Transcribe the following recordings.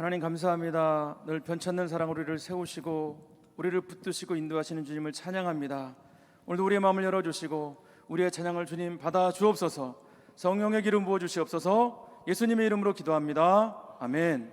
하나님 감사합니다. 늘 변찮는 사랑 우리를 세우시고 우리를 붙드시고 인도하시는 주님을 찬양합니다. 오늘도 우리의 마음을 열어주시고 우리의 찬양을 주님 받아 주옵소서. 성령의 기름 부어 주시옵소서. 예수님의 이름으로 기도합니다. 아멘.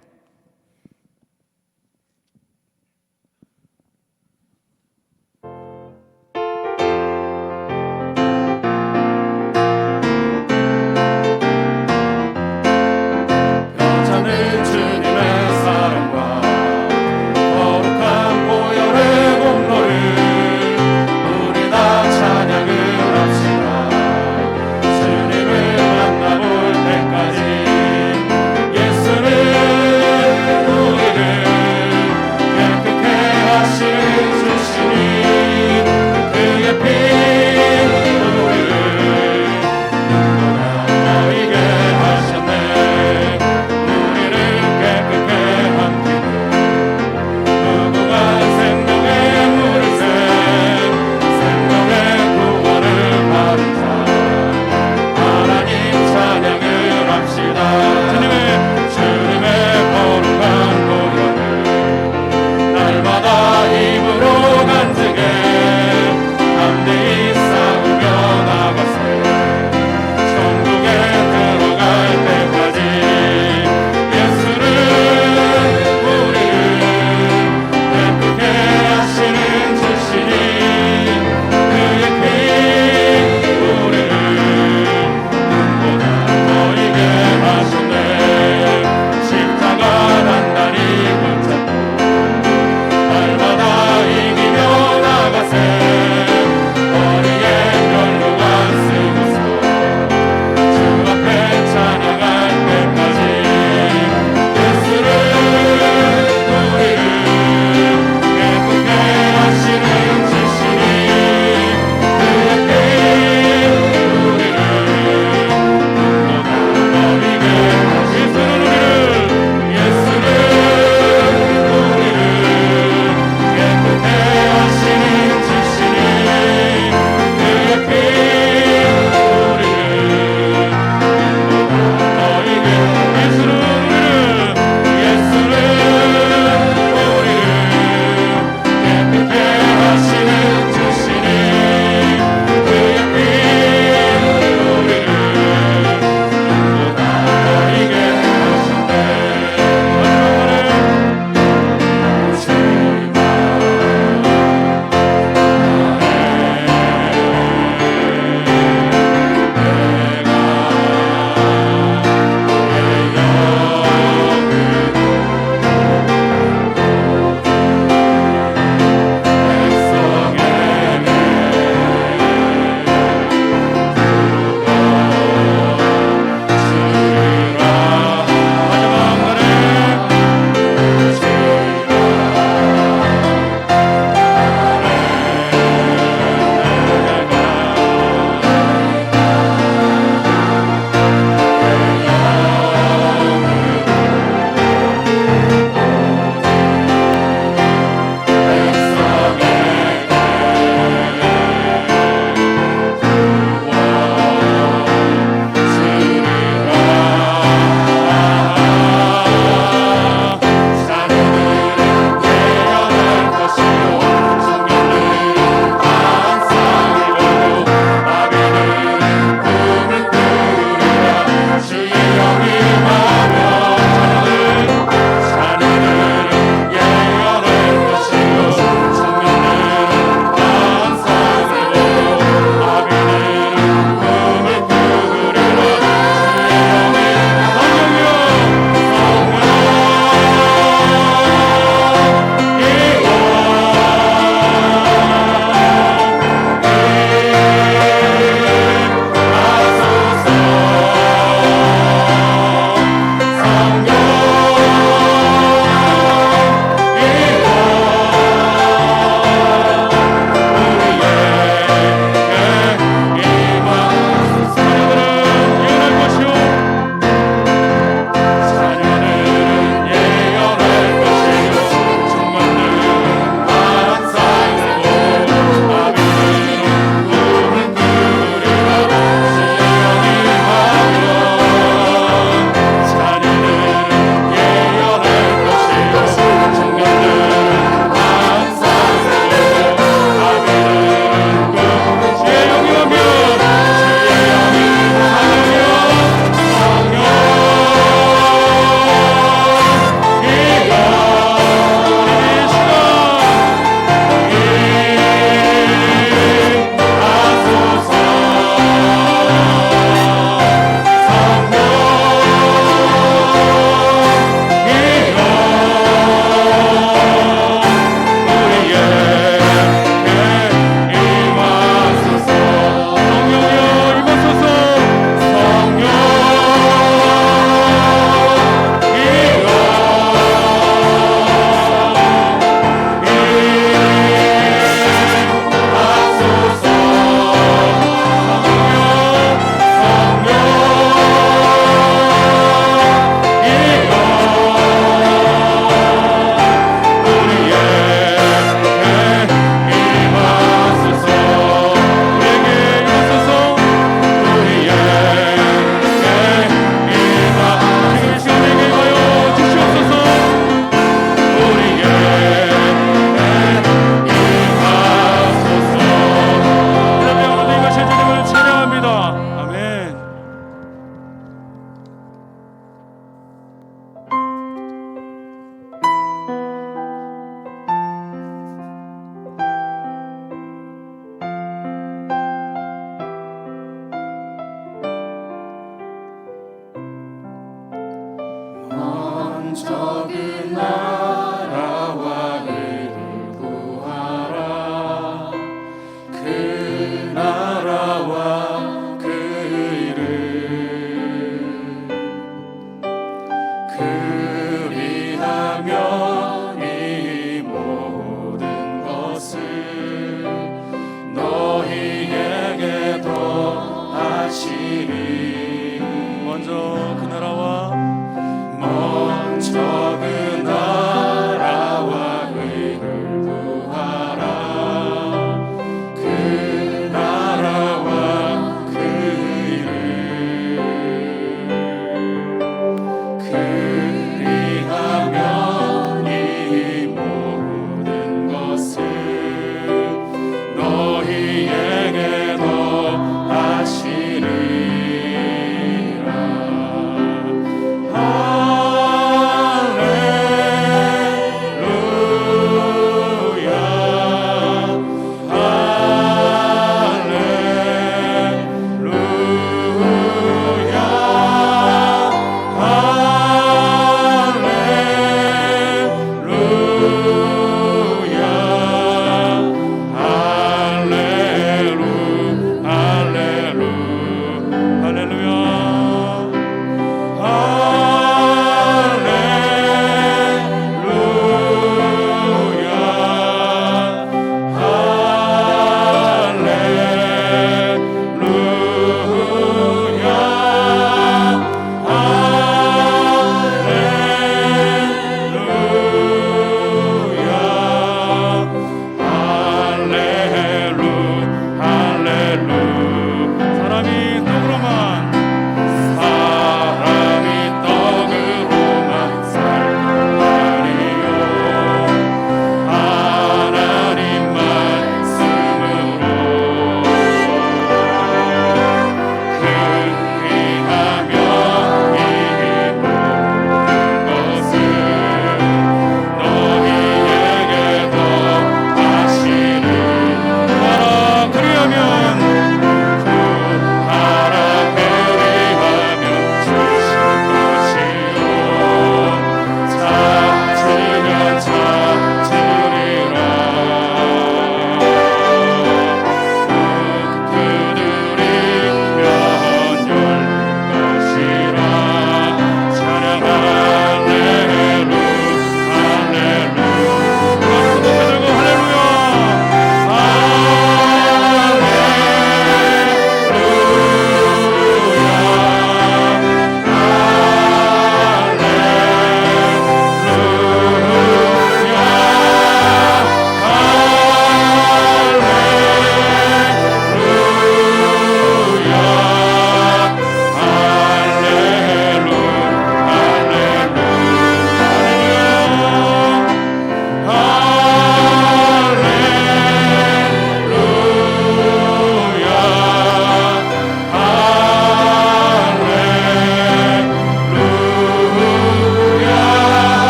주님을 만나볼 때까지 예수는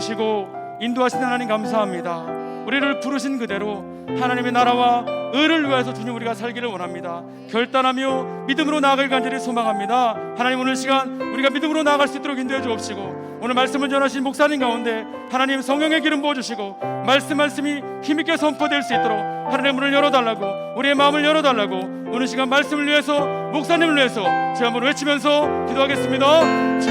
붙드시고 인도하신 하나님 감사합니다. 우리를 부르신 그대로 하나님의 나라와 의를 위해서 주님 우리가 살기를 원합니다. 결단하며 믿음으로 나아갈 간절히 소망합니다. 하나님, 오늘 시간 우리가 믿음으로 나아갈 수 있도록 인도해 주옵시고, 오늘 말씀을 전하신 목사님 가운데 하나님 성령의 기름 부어주시고 말씀이 힘있게 선포될 수 있도록 하나님의 문을 열어달라고, 우리의 마음을 열어달라고, 오늘 시간 말씀을 위해서, 목사님을 위해서 제 한번 외치면서 기도하겠습니다. 주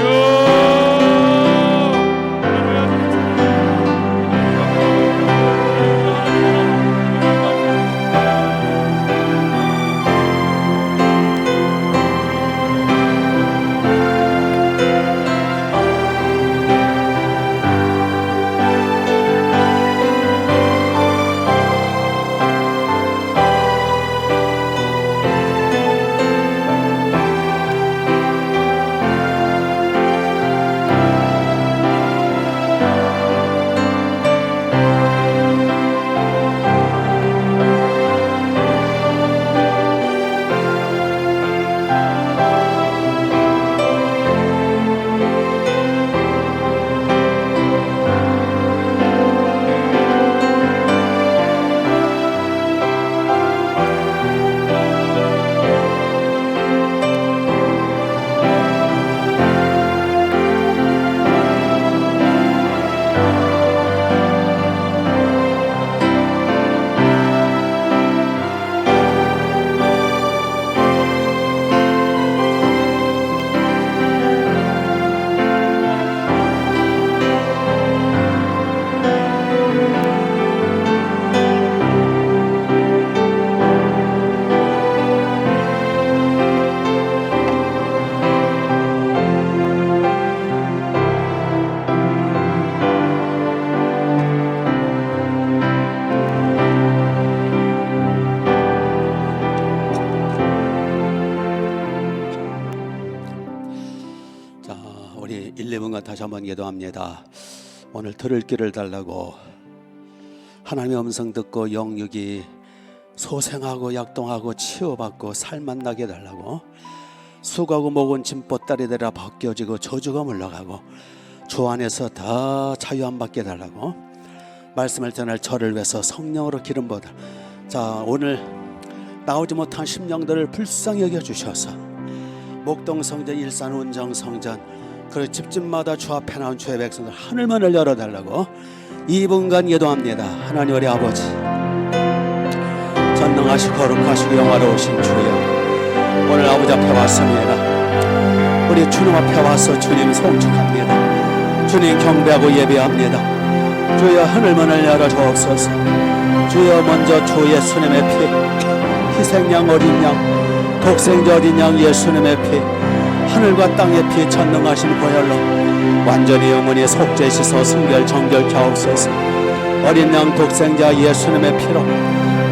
다시 한번 기도합니다. 오늘 들을 길을 달라고, 하나님의 음성 듣고 영육이 소생하고 약동하고 치유받고 살만나게 달라고, 수고하고 목은 짐 보따리 되라 벗겨지고 저주가 물러가고 주 안에서 다 자유함 받게 달라고, 말씀을 전할 저를 위해서 성령으로 기름 부어달라. 자, 오늘 나오지 못한 심령들을 불쌍히 여겨주셔서 목동성전, 일산 운정성전 그 집집마다 주 앞에 나온 주의 백성들 하늘문을 열어달라고 2분간 기도합니다. 하나님 우리 아버지, 전능하시고 거룩하시고 영화로우신 주여, 오늘 아버지 앞에 왔습니다. 우리 주님 앞에 와서 주님 송축합니다. 주님 경배하고 예배합니다. 주여 하늘문을 열어주옵소서. 주여 먼저 주 예수님의 피, 희생양 어린 양, 독생자 어린 양 예수님의 피, 하늘과 땅의 피, 전능하신 보혈로 완전히 영원히 속죄 씻어 순결 정결케 하옵소서. 어린 양 독생자 예수님의 피로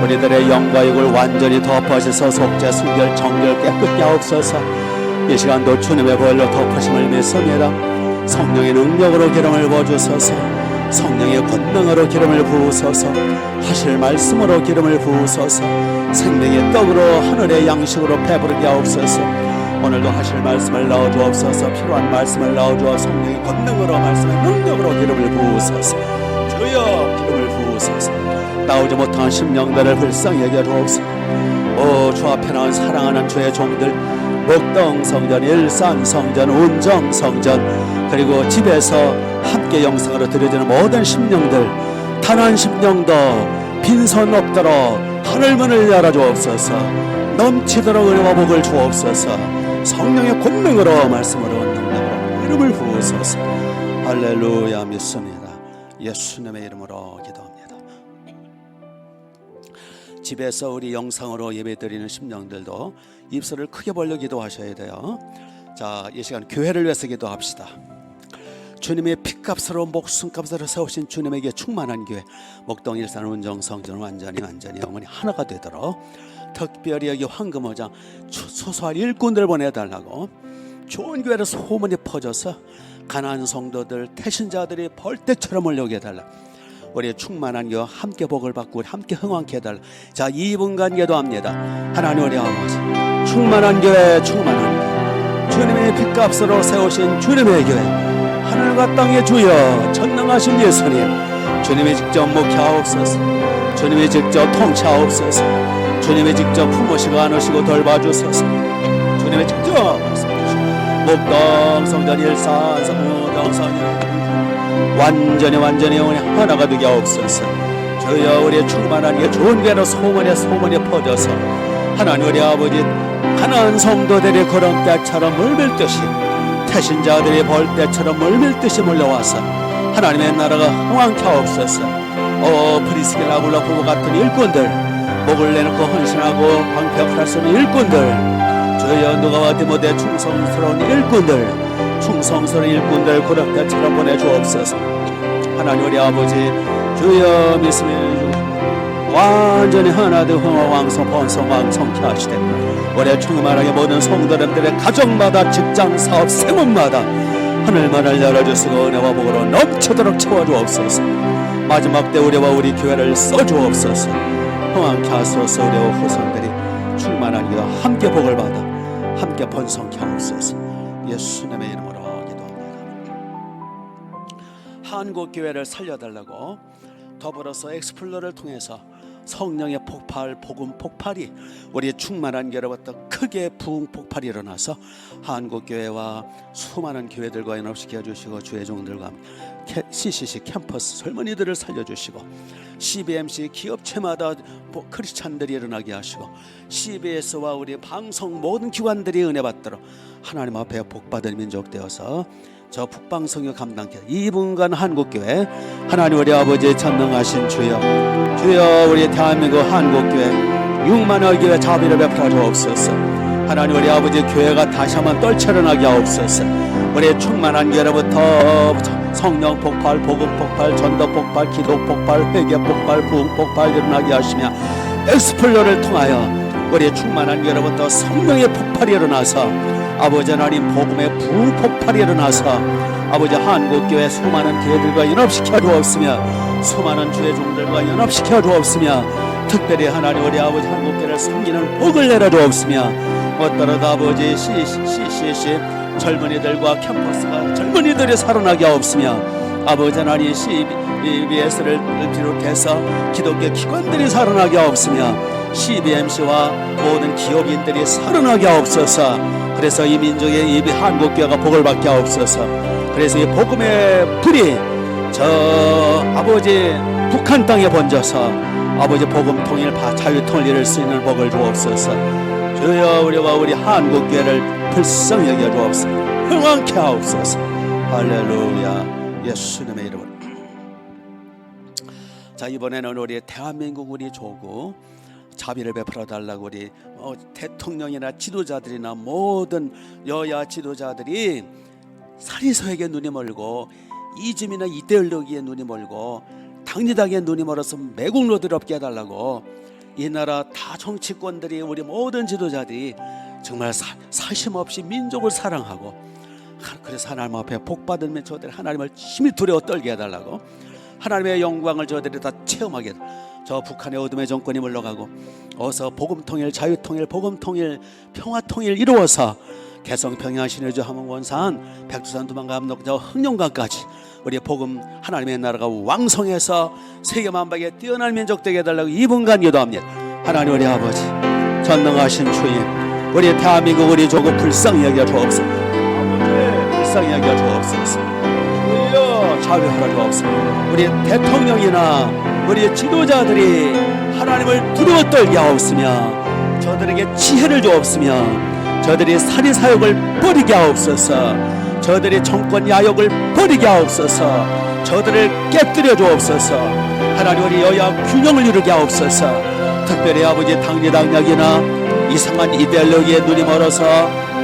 우리들의 영과 육을 완전히 덮어주셔서 속죄 순결 정결 깨끗게 하옵소서. 이 시간도 주님의 보혈로 덮으심을 믿습니다. 성령의 능력으로 기름을 부어주소서. 성령의 권능으로 기름을 부으소서. 하실 말씀으로 기름을 부으소서. 생명의 떡으로 하늘의 양식으로 배부르게 하옵소서. 오늘도 하실 말씀을 넣어주옵소서. 필요한 말씀을 넣어주어 성령의 권능으로, 말씀의 능력으로 기름을 부으소서. 주여 기름을 부으소서. 나오지 못한 심령들을 불쌍히 여겨주옵소서. 오, 주 앞에 나온 사랑하는 주의 종들, 목동성전, 일산성전, 운정성전, 그리고 집에서 함께 영상으로 드려지는 모든 심령들, 단 한 심령도 빈손 없도록 하늘문을 열어주옵소서. 넘치도록 은혜와 복을 주옵소서. 성령의 권능으로, 말씀으로, 능력으로 이름을 부으소서. 할렐루야 믿습니다. 예수님의 이름으로 기도합니다. 집에서 우리 영상으로 예배드리는 심령들도 입술을 크게 벌려 기도하셔야 돼요. 자, 이 시간 교회를 위해서 기도합시다. 주님의 피값으로 목숨값으로 세우신 주님에게 충만한 교회, 목동 일산 운정성전 완전히 영원히 하나가 되도록 특별히 여기 황금어장 소소한 일꾼들 보내달라고, 좋은 교회로 소문이 퍼져서 가난한 성도들, 태신자들이 벌떼처럼 몰려오게 해달라. 우리의 충만한 교회 함께 복을 받고 우리 함께 흥왕케 해달라. 자, 2분간 기도합니다. 하나님 우리 아버지, 충만한 교회, 충만한 교회, 주님의 핏값으로 세우신 주님의 교회, 하나님 하늘과 땅의 주여 전능하신 예수님, 주님이 직접 목회하옵소서. 주님이 직접 통치하옵소서. 주님이 직접 품으시고 안으시고 돌봐주소서. 주님이 직접 말씀해주시고 목동 성전 일산 성무동 성전 완전히 영원히 하나가 되게 하옵소서. 주여 우리의 충만한 게 좋은 괴로 소문에 퍼져서 하나님 우리 아버지 가난한 성도들이 그런 때처럼 물밀듯이 태신자들이 벌 때처럼 물밀듯이 몰려와서 하나님의 나라가 흥왕케 하옵소서. 프리스길라 굴라 부부 같은 일꾼들, 목을 내놓고 헌신하고 방패역할 수 있는 일꾼들, 주여 누가와 디모데 충성스러운 일꾼들 그런 때처럼 보내주옵소서. 하나님 우리 아버지 주여 믿음에 완전히 하나되 흥왕왕성 번성왕성케 하시되 올해 충만하게 모든 성도님들의 가정마다 직장 사업 생업마다 하늘만을 열어주시고 은혜와 복으로 넘치도록 채워주옵소서. 마지막 때 우리와 우리 교회를 써주옵소서. 흥왕케 하소서. 우리와 후손들이 충만한 기와 함께 복을 받아 함께 번성케 하옵소서. 예수님의 이름으로 기도합니다. 한국교회를 살려달라고 더불어서 엑스플로를 통해서 성령의 폭발, 복음 폭발이 우리의 충만한 교회로부터 크게 부흥 폭발이 일어나서 한국교회와 수많은 교회들과 연합시켜 주시고 주의 종들과 CCC 캠퍼스 젊은이들을 살려주시고 CBMC 기업체마다 크리스찬들이 일어나게 하시고 CBS와 우리 방송 모든 기관들이 은혜 받도록 하나님 앞에 복받은 민족 되어서 저 북방성교 감당케 이분간 한국교회 하나님 우리 아버지 전능하신 주여 우리 대한민국 한국교회 6만여 교회 자비를 베풀어 주옵소서. 하나님 우리 아버지 교회가 다시 한번 떨쳐나게 하옵소서. 우리의 충만한 교회로부터 성령 폭발, 복음 폭발, 전도 폭발, 기도 폭발, 회개 폭발, 부흥 폭발 일어나게 하시며 엑스플로를 통하여 우리의 충만한 교회로부터 성령의 폭발이 일어나서 아버지 하나님 복음의 부흥 폭발이 일어나서 아버지 한국교회 수많은 교회들과 연합시켜 주옵으며 수많은 주의 종들과 연합시켜 주옵으며 특별히 하나님 우리 아버지 한국교회를 섬기는 복을 내려 주옵으며 어떠러도 아버지 CCC 젊은이들과 캠퍼스가 젊은이들이 살아나게 하옵으며 아버지 하나님 CBS를 비롯해서 기독교 기관들이 살아나게 하옵으며 CBMC와 모든 기업인들이 살아나게 하옵소서. 그래서 이 민족의 이 한국교회가 복을 받게 하옵소서. 그래서 이 복음의 불이 저 아버지 북한 땅에 번져서 아버지 복음 통일 자유 통일을 수 있는 복을 주옵소서. 주여 우리와 우리 한국교회를 불쌍히 여겨 주옵소서. 흥왕케 하옵소서. 할렐루야. 예수님의 이름으로. 자 이번에는 우리 대한민국 우리 조국 자비를 베풀어 달라고 우리 대통령이나 지도자들이나 모든 여야 지도자들이 사리사욕에 눈이 멀고 이즘이나 이데올로기에 눈이 멀고 당리당에 눈이 멀어서 매국노들 없게 해달라고 이 나라 다 정치권들이 우리 모든 지도자들이 정말 사심없이 민족을 사랑하고 그래서 하나님 앞에 복받으면 저들 하나님을 심히 두려워 떨게 해달라고 하나님의 영광을 저들이 다 체험하게 저 북한의 어둠의 정권이 물러가고 어서 복음통일 자유통일 복음통일 평화통일 이루어서 개성 평양 신의주 함흥원산 백두산 두만감 저 흥룡강까지 우리 복음 하나님의 나라가 왕성해서 세계만방에 뛰어난 민족 되게 해달라고 이분간 기도합니다. 하나님 우리 아버지 전능하신 주님 우리 대한민국 우리 조국 불쌍히 여겨 주옵소서. 아버지 불쌍히 여겨 주옵소서. 주여 자비하라 주옵소서. 우리 대통령이나 우리 지도자들이 하나님을 두려워 떨게 하옵으며 저들에게 지혜를 주옵으며 저들이 사리사욕을 버리게 하옵소서. 저들이 정권 야욕을 버리게 하옵소서. 저들을 깨뜨려 주옵소서. 하나님 우리 여야 균형을 이루게 하옵소서. 특별히 아버지 당리당략이나 이상한 이데올로기에 눈이 멀어서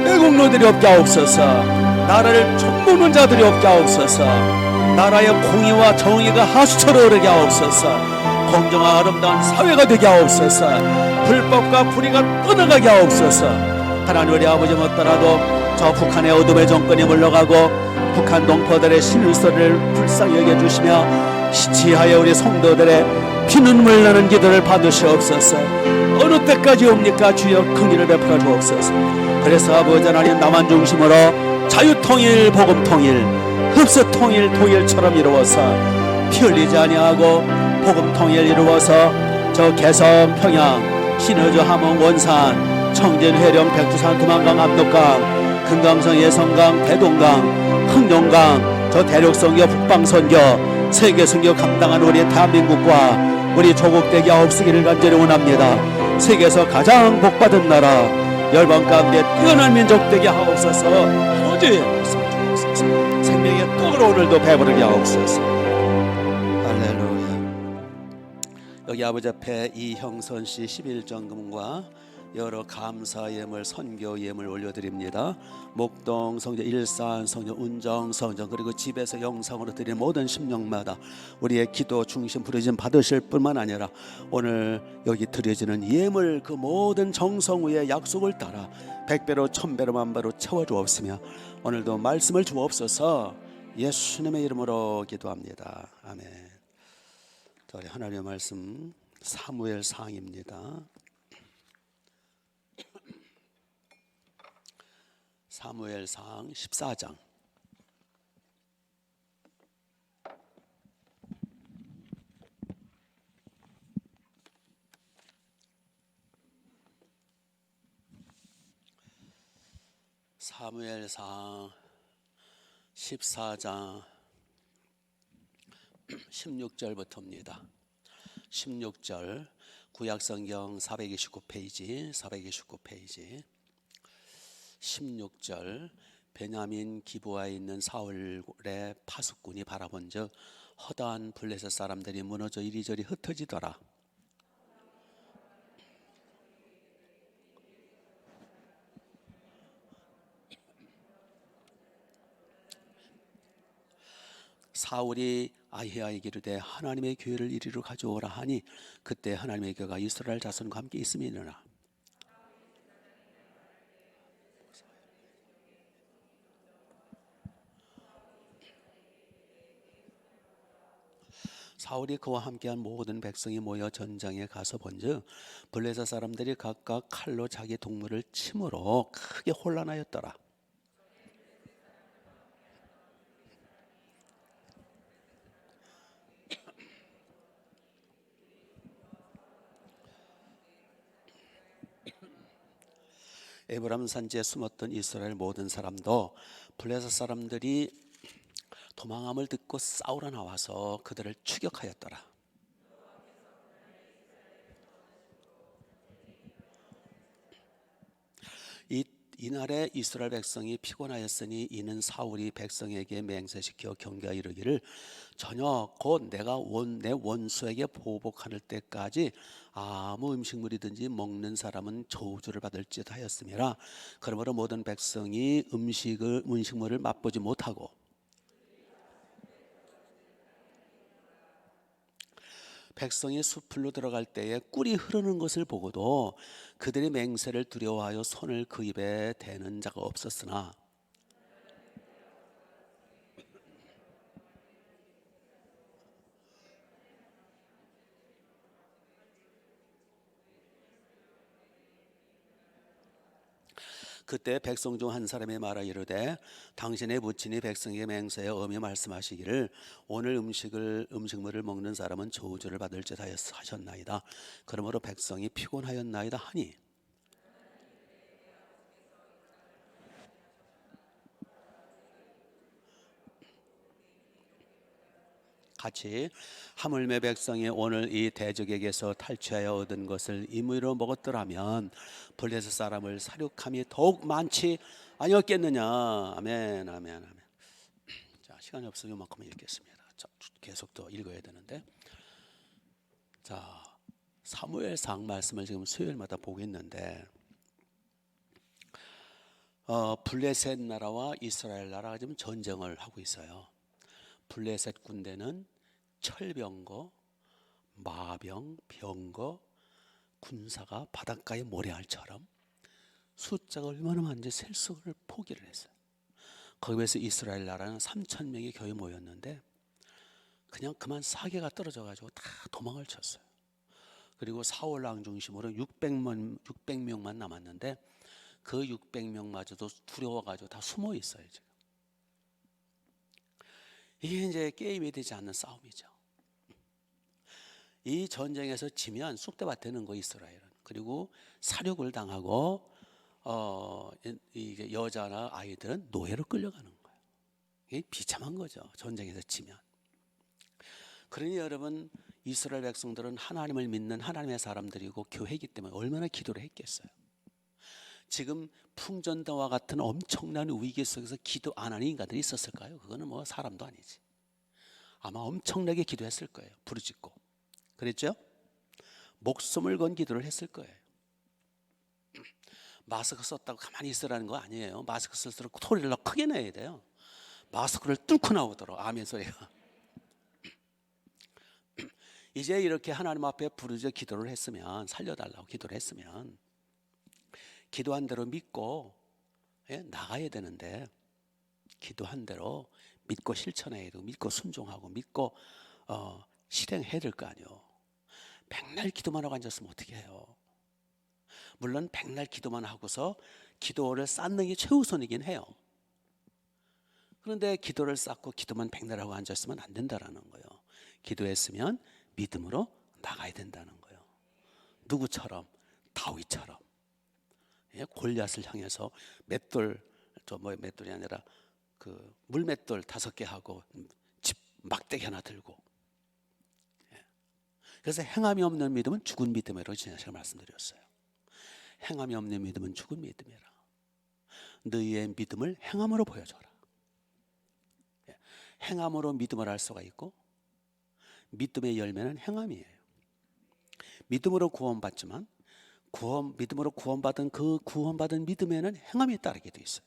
애국노들이 없게 하옵소서. 나라를 총무는 자들이 없게 하옵소서. 나라의 공의와 정의가 하수처럼 오르게 하옵소서. 공정한 아름다운 사회가 되게 하옵소서. 불법과 불의가 떠나가게 하옵소서. 하나님 우리 아버지 못더라도 저 북한의 어둠의 정권이 물러가고 북한 동포들의 신음소리를 불쌍히 여겨주시며 지하에 우리 성도들의 피눈물 나는 기도를 받으시옵소서. 어느 때까지 옵니까 주여 긍휼을 베풀어 주옵소서. 그래서 아버지 하나님 남한 중심으로 자유통일 복음통일 흡수 통일 통일처럼 이루어서 피 흘리지 아니하고 복음 통일 이루어서 저 개성 평양 신의주 함흥 원산 청진 회령 백두산 두만강 압록강 금강성 예성강 대동강 흥룡강 저 대륙선교 북방선교 세계선교 감당한 우리 대한민국과 우리 조국 되게 하옵시기를 간절히 원합니다. 세계에서 가장 복받은 나라 열방 가운데 뛰어난 민족 되게 하옵소서. 아버지 생명의 떡을 오늘도 배부르게 하옵소서. 할렐루야. 여기 아버지 앞에 이형선씨 11전금과 여러 감사 예물 선교 예물 올려드립니다. 목동 성전 일산 성전 운정 성전 그리고 집에서 영상으로 드리는 모든 심령마다 우리의 기도 중심 부르심 받으실 뿐만 아니라 오늘 여기 드려지는 예물 그 모든 정성 위에 약속을 따라 100배로 1000배로 만배로 채워주옵시며 오늘도 말씀을 주옵소서. 예수님의 이름으로 기도합니다. 아멘. 자, 우리 하나님의 말씀 사무엘상입니다. 사무엘상 14장. 사무엘상 14장 16절부터입니다. 16절 구약성경 429페이지 16절 베냐민 기브아에 있는 사울의 파수꾼이 바라본즉 허다한 블레셋 사람들이 무너져 이리저리 흩어지더라. 사울이 아히야에게 이르되 하나님의 교회를 이리로 가져오라 하니 그때 하나님의 교회가 이스라엘 자손과 함께 있음이니라. 사울이 그와 함께한 모든 백성이 모여 전장에 가서 본즉 블레셋 사람들이 각각 칼로 자기 동물을 침으로 크게 혼란하였더라. 에브라임 산지에 숨었던 이스라엘 모든 사람도 블레셋 사람들이 도망함을 듣고 싸우러 나와서 그들을 추격하였더라. 이날에 이스라엘 백성이 피곤하였으니 이는 사울이 백성에게 맹세시켜 경계하 이르기를 전혀 곧 내가 내 원수에게 보복할 때까지 아무 음식물이든지 먹는 사람은 저주를 받을지 하였음이라. 그러므로 모든 백성이 음식물을 맛보지 못하고 백성이 숲으로 들어갈 때에 꿀이 흐르는 것을 보고도 그들의 맹세를 두려워하여 손을 그 입에 대는 자가 없었으나 그때 백성 중 한 사람이 말하 이르되 당신의 부친이 백성에게 맹세하여 엄히 말씀하시기를 오늘 음식물을 먹는 사람은 저주를 받을지 하셨나이다. 그러므로 백성이 피곤하였나이다 하니 같이 하물며 백성이 오늘 이 대적에게서 탈취하여 얻은 것을 임의로 먹었더라면 블레셋 사람을 사륙함이 더욱 많지 아니었겠느냐. 아멘, 아멘, 아멘. 자, 시간이 없어서 이만큼만 읽겠습니다. 자, 계속 더 읽어야 되는데, 자, 사무엘상 말씀을 지금 수요일마다 보고 있는데, 블레셋 나라와 이스라엘 나라가 지금 전쟁을 하고 있어요. 블레셋 군대는 철병거, 마병, 병거, 군사가 바닷가의 모래알처럼 숫자가 얼마나 많은지 셀 수를 포기를 했어요. 거기에서 이스라엘 나라는 3,000명이 겨우 모였는데 그냥 그만 사계가 떨어져가지고 다 도망을 쳤어요. 그리고 사울 왕 중심으로 600명만 남았는데 그 600명마저도 두려워가지고 다 숨어 있어요. 지금. 이게 이제 게임이 되지 않는 싸움이죠. 이 전쟁에서 지면 쑥대밭 되는 거 이스라엘은. 그리고 사륙을 당하고 이게 여자나 아이들은 노예로 끌려가는 거예요. 이게 비참한 거죠. 전쟁에서 지면. 그러니 여러분, 이스라엘 백성들은 하나님을 믿는 하나님의 사람들이고 교회이기 때문에 얼마나 기도를 했겠어요. 지금 풍전도와 같은 엄청난 위기 속에서 기도 안 하는 인간들이 있었을까요? 그거는 뭐 사람도 아니지. 아마 엄청나게 기도했을 거예요. 부르짖고. 그랬죠? 목숨을 건 기도를 했을 거예요. 마스크 썼다고 가만히 있으라는 거 아니에요. 마스크 쓸수록 소리를 크게 내야 돼요. 마스크를 뚫고 나오도록 아멘 소리가. 이제 이렇게 하나님 앞에 부르짖어 기도를 했으면, 살려달라고 기도를 했으면 기도한 대로 믿고 나가야 되는데, 기도한 대로 믿고 실천해야 되고 믿고 순종하고 믿고 실행해야 될 거 아니에요. 백날 기도만 하고 앉았으면 어떻게 해요? 물론 백날 기도만 하고서 기도를 쌓는 게 최우선이긴 해요. 그런데 기도를 쌓고 기도만 백날 하고 앉았으면 안 된다라는 거예요. 기도했으면 믿음으로 나가야 된다는 거예요. 누구처럼? 다윗처럼. 골리앗을 향해서 맷돌이 아니라 그 물맷돌 5개 하고 집 막대기 하나 들고. 그래서 행함이 없는 믿음은 죽은 믿음이라고 지난 시간에 말씀드렸어요. 행함이 없는 믿음은 죽은 믿음이라. 너희의 믿음을 행함으로 보여줘라. 행함으로 믿음을 할 수가 있고, 믿음의 열매는 행함이에요. 믿음으로 구원받지만 믿음으로 구원받은 그 구원받은 믿음에는 행함이 따르게 돼 있어요.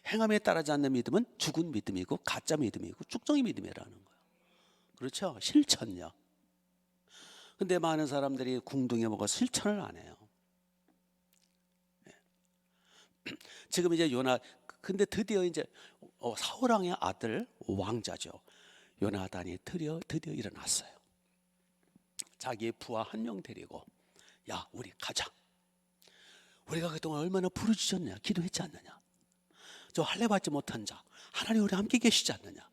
행함에 따르지 않는 믿음은 죽은 믿음이고 가짜 믿음이고 쭉정이 믿음이라는 거예요. 그렇죠? 실천요. 근데 많은 사람들이 궁둥이 먹어 실천을 안 해요. 지금 이제 근데 드디어 이제 사울왕의 아들 왕자죠. 요나단이 드디어 일어났어요. 자기의 부하 한 명 데리고, 야, 우리 가자. 우리가 그동안 얼마나 부르짖었냐, 기도했지 않느냐. 저 할례 받지 못한 자, 하나님 우리 함께 계시지 않느냐.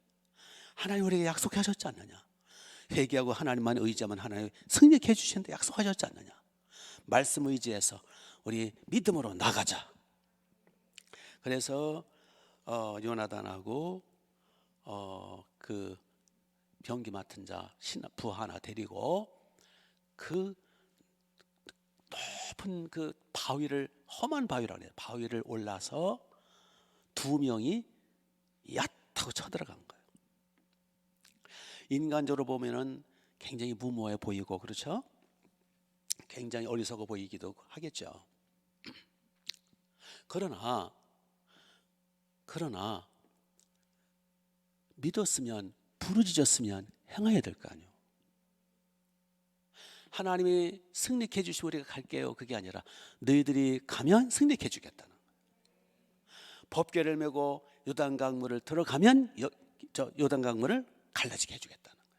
하나님 우리에게 약속하셨지 않느냐. 회개하고 하나님만 의지하면 하나님 승리케 해주시는데 약속하셨지 않느냐. 말씀 의지해서 우리 믿음으로 나가자. 그래서 요나단하고 그 병기 맡은 자 부하 하나 데리고 그 높은 그 바위를, 험한 바위라고 해요. 바위를 올라서 2명이 얕하고 쳐들어간 거예요. 인간적으로 보면은 굉장히 무모해 보이고, 그렇죠? 굉장히 어리석어 보이기도 하겠죠. 그러나 믿었으면, 부르짖었으면 행해야 될 거 아니에요. 하나님이 승리케 해주시면 우리가 갈게요. 그게 아니라 너희들이 가면 승리케 해주겠다는 거예요. 법궤를 메고 요단강물을 들어가면 요단강물을 갈라지게 해주겠다는 거예요.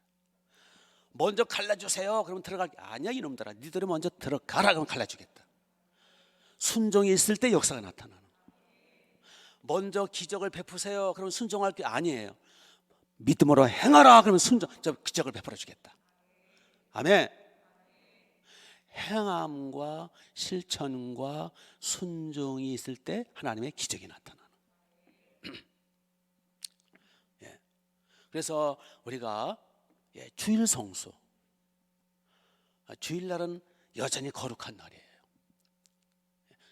먼저 갈라주세요. 그러면 들어갈게. 아니야 이놈들아, 니들이 먼저 들어가라. 그러면 갈라주겠다. 순종이 있을 때 역사가 나타나는 거예요. 먼저 기적을 베푸세요. 그러면 순종할 게 아니에요. 믿음으로 행하라. 그러면 기적을 베풀어 주겠다. 아멘. 행함과 실천과 순종이 있을 때 하나님의 기적이 나타나는 거예요. 그래서 우리가 주일 성수, 주일날은 여전히 거룩한 날이에요.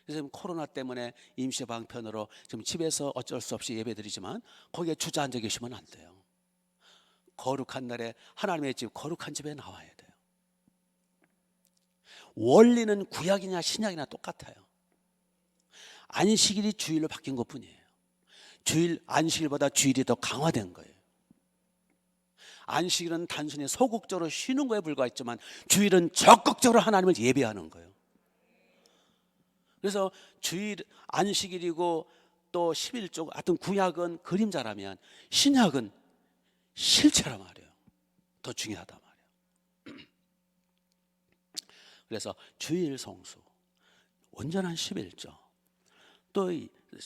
그래서 코로나 때문에 임시 방편으로 지금 집에서 어쩔 수 없이 예배드리지만 거기에 주저앉아 계시면 안 돼요. 거룩한 날에 하나님의 집, 거룩한 집에 나와야 돼요. 원리는 구약이냐 신약이나 똑같아요. 안식일이 주일로 바뀐 것뿐이에요. 안식일보다 주일이 더 강화된 거예요. 안식일은 단순히 소극적으로 쉬는 거에 불과했지만 주일은 적극적으로 하나님을 예배하는 거예요. 그래서 안식일이고 또 11조, 하여튼 구약은 그림자라면 신약은 실체란 말이에요. 더 중요하단 말이에요. 그래서 주일 성수, 온전한 11조, 또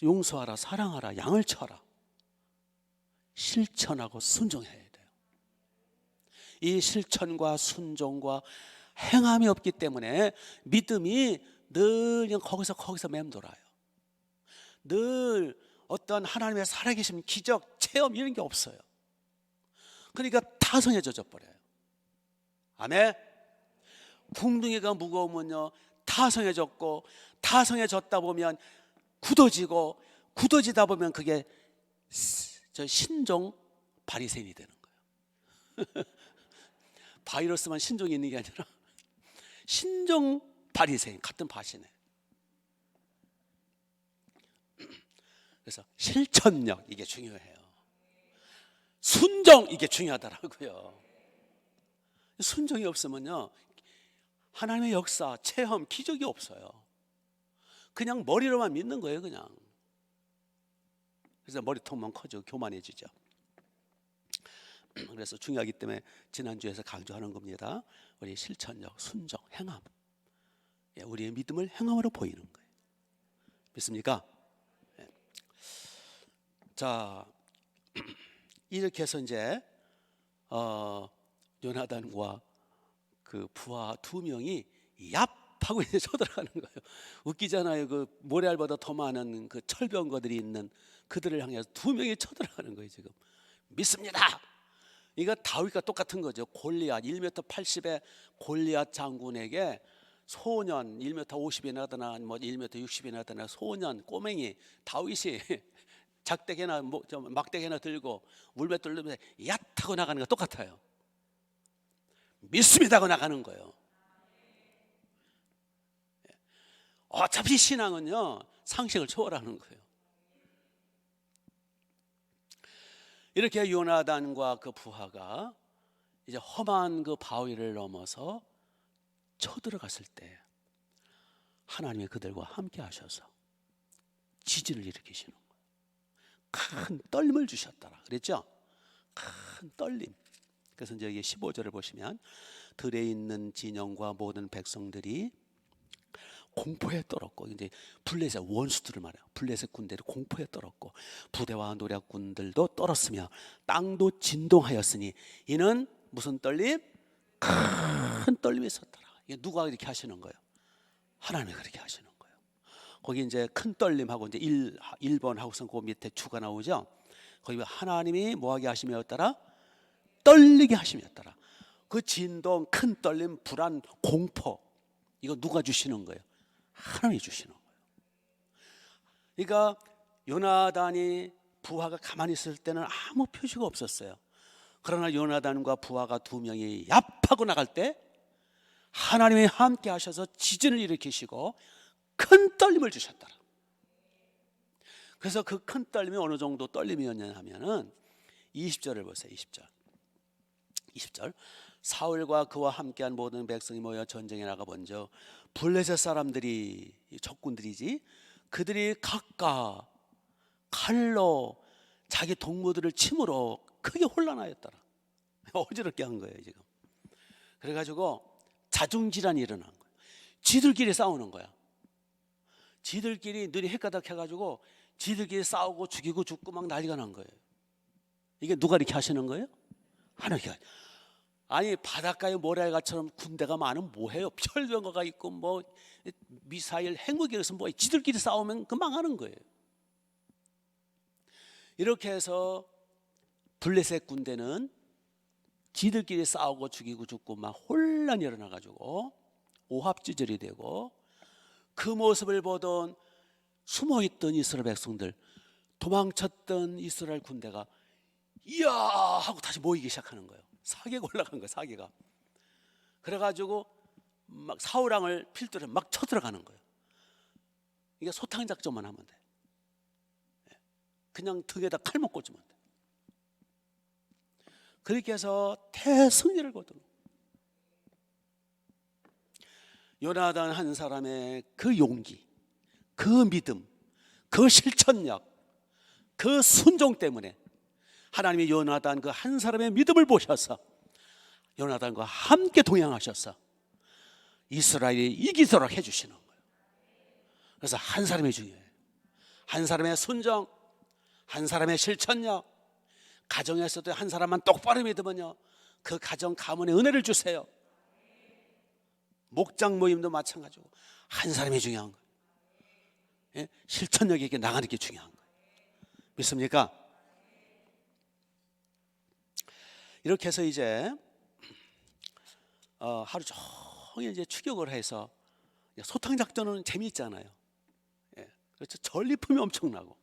용서하라, 사랑하라, 양을 쳐라. 실천하고 순종해야 돼요. 이 실천과 순종과 행함이 없기 때문에 믿음이 늘 그냥 거기서 맴돌아요. 늘 어떤 하나님의 살아계심, 기적, 체험 이런 게 없어요. 그러니까 타성해져 버려요. 아멘. 궁둥이가 무거우면요 타성해졌고, 타성해졌다 보면 굳어지다 보면 그게 저 신종 바리새인이 되는 거예요. 바이러스만 신종이 있는 게 아니라 신종 바리새인, 같은 바시네. 그래서 실천력 이게 중요해요. 순종 이게 중요하더라고요. 순종이 없으면요 하나님의 역사, 체험, 기적이 없어요. 그냥 머리로만 믿는 거예요, 그냥. 그래서 머리통만 커지고 교만해지죠. 그래서 중요하기 때문에 지난주에서 강조하는 겁니다. 우리 실천력, 순종, 행함. 우리의 믿음을 행함으로 보이는 거예요. 믿습니까? 자, 이렇게 해서 이제 요나단과 그 부하 두 명이 얍 하고 이제 쳐들어가는 거예요. 웃기잖아요. 그 모래알보다 더 많은 그 철병거들이 있는 그들을 향해서 두 명이 쳐들어가는 거예요. 지금 믿습니다. 이거 다윗과 똑같은 거죠. 골리앗 1m 80의 골리앗 장군에게 소년 1m 50이나 하거나 뭐 1m 60이나 하거나 소년 꼬맹이 다윗이 작대기나 막대기나 들고 물맷돌 들면서 야 타고 나가는 거 똑같아요. 믿습니다 하고 나가는 거예요. 어차피 신앙은요 상식을 초월하는 거예요. 이렇게 요나단과 그 부하가 이제 험한 그 바위를 넘어서 쳐들어갔을 때 하나님이 그들과 함께 하셔서 지진을 일으키시는 거예요. 큰 떨림을 주셨더라 그랬죠? 큰 떨림. 그래서 이제 15절을 보시면 들에 있는 진영과 모든 백성들이 공포에 떨었고, 이제 블레셋 원수들을 말해요. 블레셋 군대를 공포에 떨었고 부대와 노략군들도 떨었으며 땅도 진동하였으니 이는 무슨 떨림? 큰 떨림이 있었더라. 이게 누가 이렇게 하시는 거예요? 하나님이 그렇게 하시는 거예요. 거기 이제 큰 떨림하고 이제 1번 하고선 그 밑에 주가 나오죠. 거기 하나님이 뭐하게 하심이었더라? 떨리게 하심이었더라. 그 진동, 큰 떨림, 불안, 공포, 이거 누가 주시는 거예요? 하나님이 주시는 거예요. 그러니까 요나단이 부하가 가만히 있을 때는 아무 표시가 없었어요. 그러나 요나단과 부하가 두 명이 얍하고 나갈 때 하나님이 함께 하셔서 지진을 일으키시고 큰 떨림을 주셨더라. 그래서 그 큰 떨림이 어느 정도 떨림이었냐 하면은 20절을 보세요. 20절 사울과 그와 함께한 모든 백성이 모여 전쟁에 나가 먼저 블레셋 사람들이, 적군들이지, 그들이 각각 칼로 자기 동무들을 침으로 크게 혼란하였더라. 어지럽게 한 거예요 지금. 그래가지고 자중질환이 일어난 거예요. 지들끼리 싸우는 거야. 지들끼리 눈이 헷가닥 해가지고 지들끼리 싸우고 죽이고 죽고 막 난리가 난 거예요. 이게 누가 이렇게 하시는 거예요? 하나님이. 아니 바닷가에 모래알가처럼 군대가 많으면 뭐해요? 철병거가 있고 뭐 미사일 핵무기 그래서 뭐 지들끼리 싸우면 그 망하는 거예요. 이렇게 해서 블레셋 군대는 지들끼리 싸우고 죽이고 죽고 막 혼란이 일어나가지고 오합지졸이 되고, 그 모습을 보던 숨어있던 이스라엘 백성들, 도망쳤던 이스라엘 군대가 이야 하고 다시 모이기 시작하는 거예요. 사계가 올라간 거예요. 사계가. 그래가지고 막 사울왕을 필두로 막 쳐들어가는 거예요. 이게 소탕 작전만 하면 돼. 그냥 등에다 칼만 꽂으면 돼. 그렇게 해서 대승리를 거두는. 요나단 한 사람의 그 용기, 그 믿음, 그 실천력, 그 순종 때문에 하나님이 요나단 그 한 사람의 믿음을 보셔서 요나단과 함께 동행하셔서 이스라엘이 이기도록 해주시는 거예요. 그래서 한 사람이 중요해요. 한 사람의 순종, 한 사람의 실천력, 가정에서도 한 사람만 똑바로 믿으면요, 그 가정 가문에 은혜를 주세요. 목장 모임도 마찬가지고 한 사람이 중요한 거예요. 예? 실천력에게 나가는 게 중요한 거예요. 믿습니까? 이렇게 해서 이제 하루 종일 이제 추격을 해서, 소탕 작전은 재미있잖아요. 예. 그렇죠. 전리품이 엄청나고,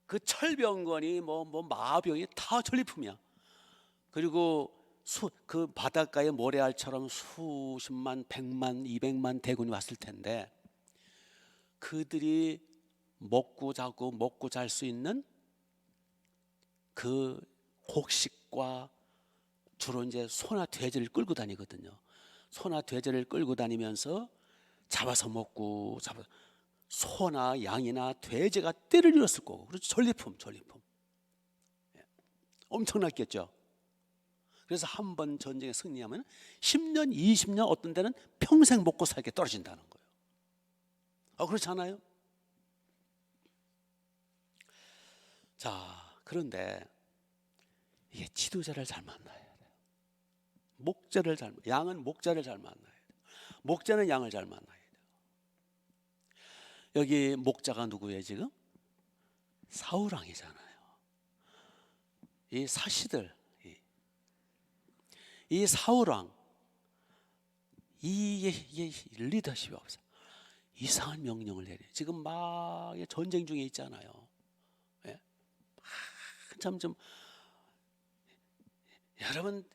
그 철병권이 뭐 마병이 다 전리품이야. 그리고 그 바닷가에 모래알처럼 수십만, 100만, 200만 대군이 왔을 텐데, 그들이 먹고 자고 먹고 잘 수 있는 그 곡식과 주로 이제 소나 돼지를 끌고 다니거든요. 소나 돼지를 끌고 다니면서 잡아서 먹고, 소나 양이나 돼지가 떼를 잃었을 거고, 그렇죠. 전리품. 예. 엄청났겠죠. 그래서 한 번 전쟁에 승리하면 10년, 20년, 어떤 데는 평생 먹고 살게 떨어진다는 거예요. 그렇지 않아요? 자, 그런데 이게 지도자를 잘 만나야 돼요. 양은 목자를 잘 만나야 돼요. 목자는 양을 잘 만나야 돼요. 여기 목자가 누구예요 지금? 사울왕이잖아요. 이 사시들, 이 사울왕, 이게 리더십이 없어. 이상한 명령을 내려. 지금 막 전쟁 중에 있잖아요. 예? 참 좀, 여러분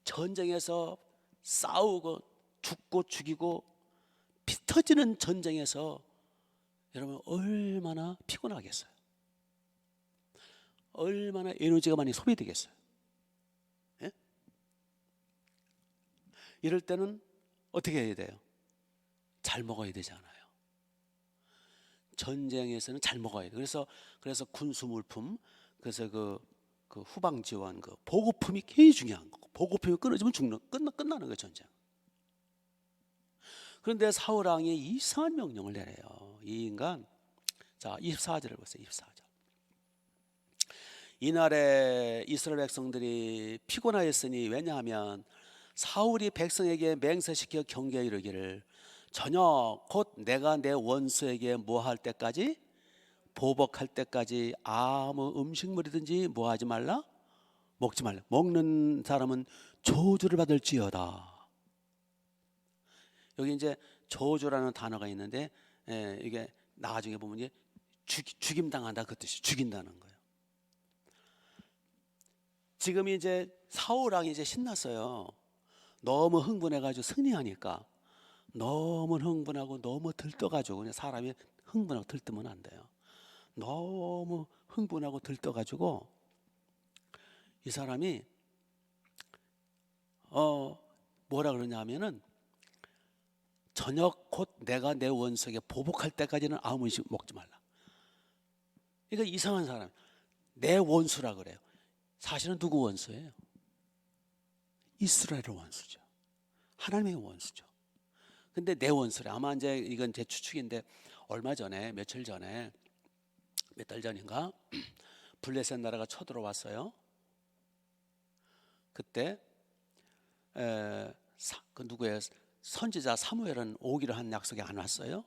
전쟁에서 싸우고 죽고 죽이고 피 터지는 전쟁에서 여러분 얼마나 피곤하겠어요. 얼마나 에너지가 많이 소비되겠어요. 예? 이럴 때는 어떻게 해야 돼요? 잘 먹어야 되잖아요. 전쟁에서는 잘 먹어야 돼요. 그래서 군수 물품, 그래서 그 후방 지원, 그 보급품이 굉장히 중요한 거고, 보급품이 끊어지면 끝나는 거예요, 전쟁. 그런데 사울왕이 이상한 명령을 내려요. 이 인간. 자, 24절을 보세요. 24절. 이날에 이스라엘 백성들이 피곤하였으니, 왜냐하면 사울이 백성에게 맹세시켜 경계에 이르기를, 저녁 곧 내가 내 원수에게 뭐할 때까지, 보복할 때까지 아무 음식물이든지 뭐하지 말라, 먹지 말라. 먹는 사람은 저주를 받을지어다. 여기 이제 저주라는 단어가 있는데, 이게 나중에 보면 이제 죽임 당한다, 그 뜻이 죽인다는 거예요. 지금 이제 사울왕이 이제 신났어요. 너무 흥분해가지고 승리하니까. 너무 흥분하고 너무 들떠가지고, 그냥 사람이 흥분하고 들뜨면 안 돼요. 너무 흥분하고 들떠가지고 이 사람이 뭐라 그러냐면은, 저녁 곧 내가 내 원수에게 보복할 때까지는 아무 음식 먹지 말라. 그러니까 이상한 사람, 내 원수라 그래요. 사실은 누구 원수예요? 이스라엘의 원수죠. 하나님의 원수죠. 근데 내 원수래. 아마 이제 이건 제 추측인데, 얼마 전에, 며칠 전에, 몇 달 전인가 블레셋 나라가 쳐들어왔어요. 그때 그 누구예요? 선지자 사무엘은 오기로 한 약속에 안 왔어요.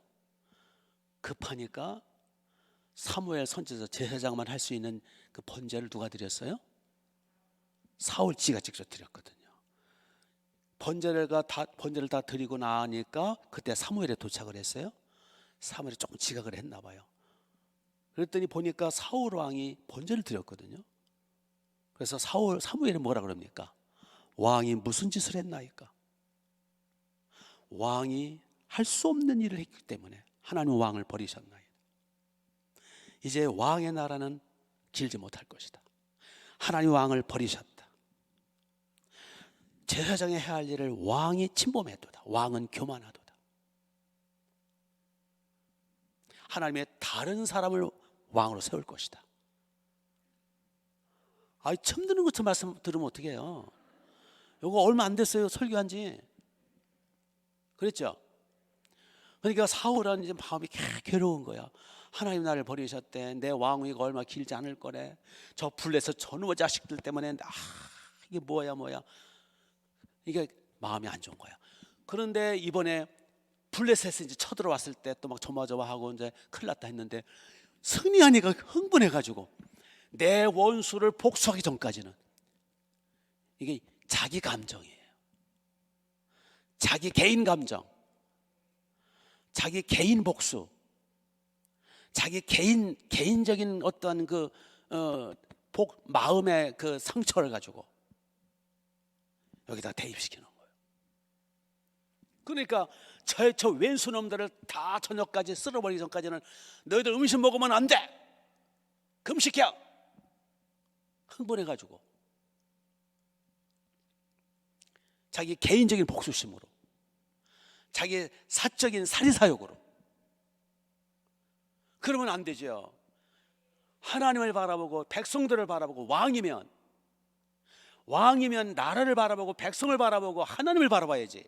급하니까 사무엘 선지자 제사장만 할 수 있는 그 번제를 누가 드렸어요? 사울 지가 직접 드렸거든요. 번제를 다 드리고 나니까 그때 사무엘에 도착을 했어요. 사무엘이 조금 지각을 했나 봐요. 그랬더니 보니까 사울 왕이 번제를 드렸거든요. 그래서 사무엘이 뭐라 그럽니까? 왕이 무슨 짓을 했나이까? 왕이 할 수 없는 일을 했기 때문에 하나님 왕을 버리셨나이다. 이제 왕의 나라는 길지 못할 것이다. 하나님 왕을 버리셨다. 제사장이 해야 할 일을 왕이 침범했도다. 왕은 교만하도다. 하나님의 다른 사람을 왕으로 세울 것이다. 처음 듣는 것처럼 말씀 들으면 어떻게 해요? 이거 얼마 안 됐어요, 설교한 지. 그랬죠? 그러니까 사울은 이제 마음이 괴로운 거야. 하나님 나를 버리셨대. 내 왕위가 얼마 길지 않을 거래. 저 블레셋 저놈의 자식들 때문에 이게 뭐야. 이게 마음이 안 좋은 거야. 그런데 이번에 블레셋에 이제 쳐들어왔을 때 또 막 조마조마하고 이제 큰일 났다 했는데 승리하니까 흥분해가지고 내 원수를 복수하기 전까지는 이게 자기 감정이에요. 자기 개인 감정, 자기 개인 복수, 자기 개인적인 어떤 마음의 그 상처를 가지고 여기다 대입시키는 거예요. 그러니까 저 왼수놈들을 다 저녁까지 쓸어버리기 전까지는 너희들 음식 먹으면 안 돼, 금식해. 흥분해가지고 자기 개인적인 복수심으로, 자기 사적인 살인사욕으로. 그러면 안 되죠. 하나님을 바라보고 백성들을 바라보고 왕이면 나라를 바라보고 백성을 바라보고 하나님을 바라봐야지.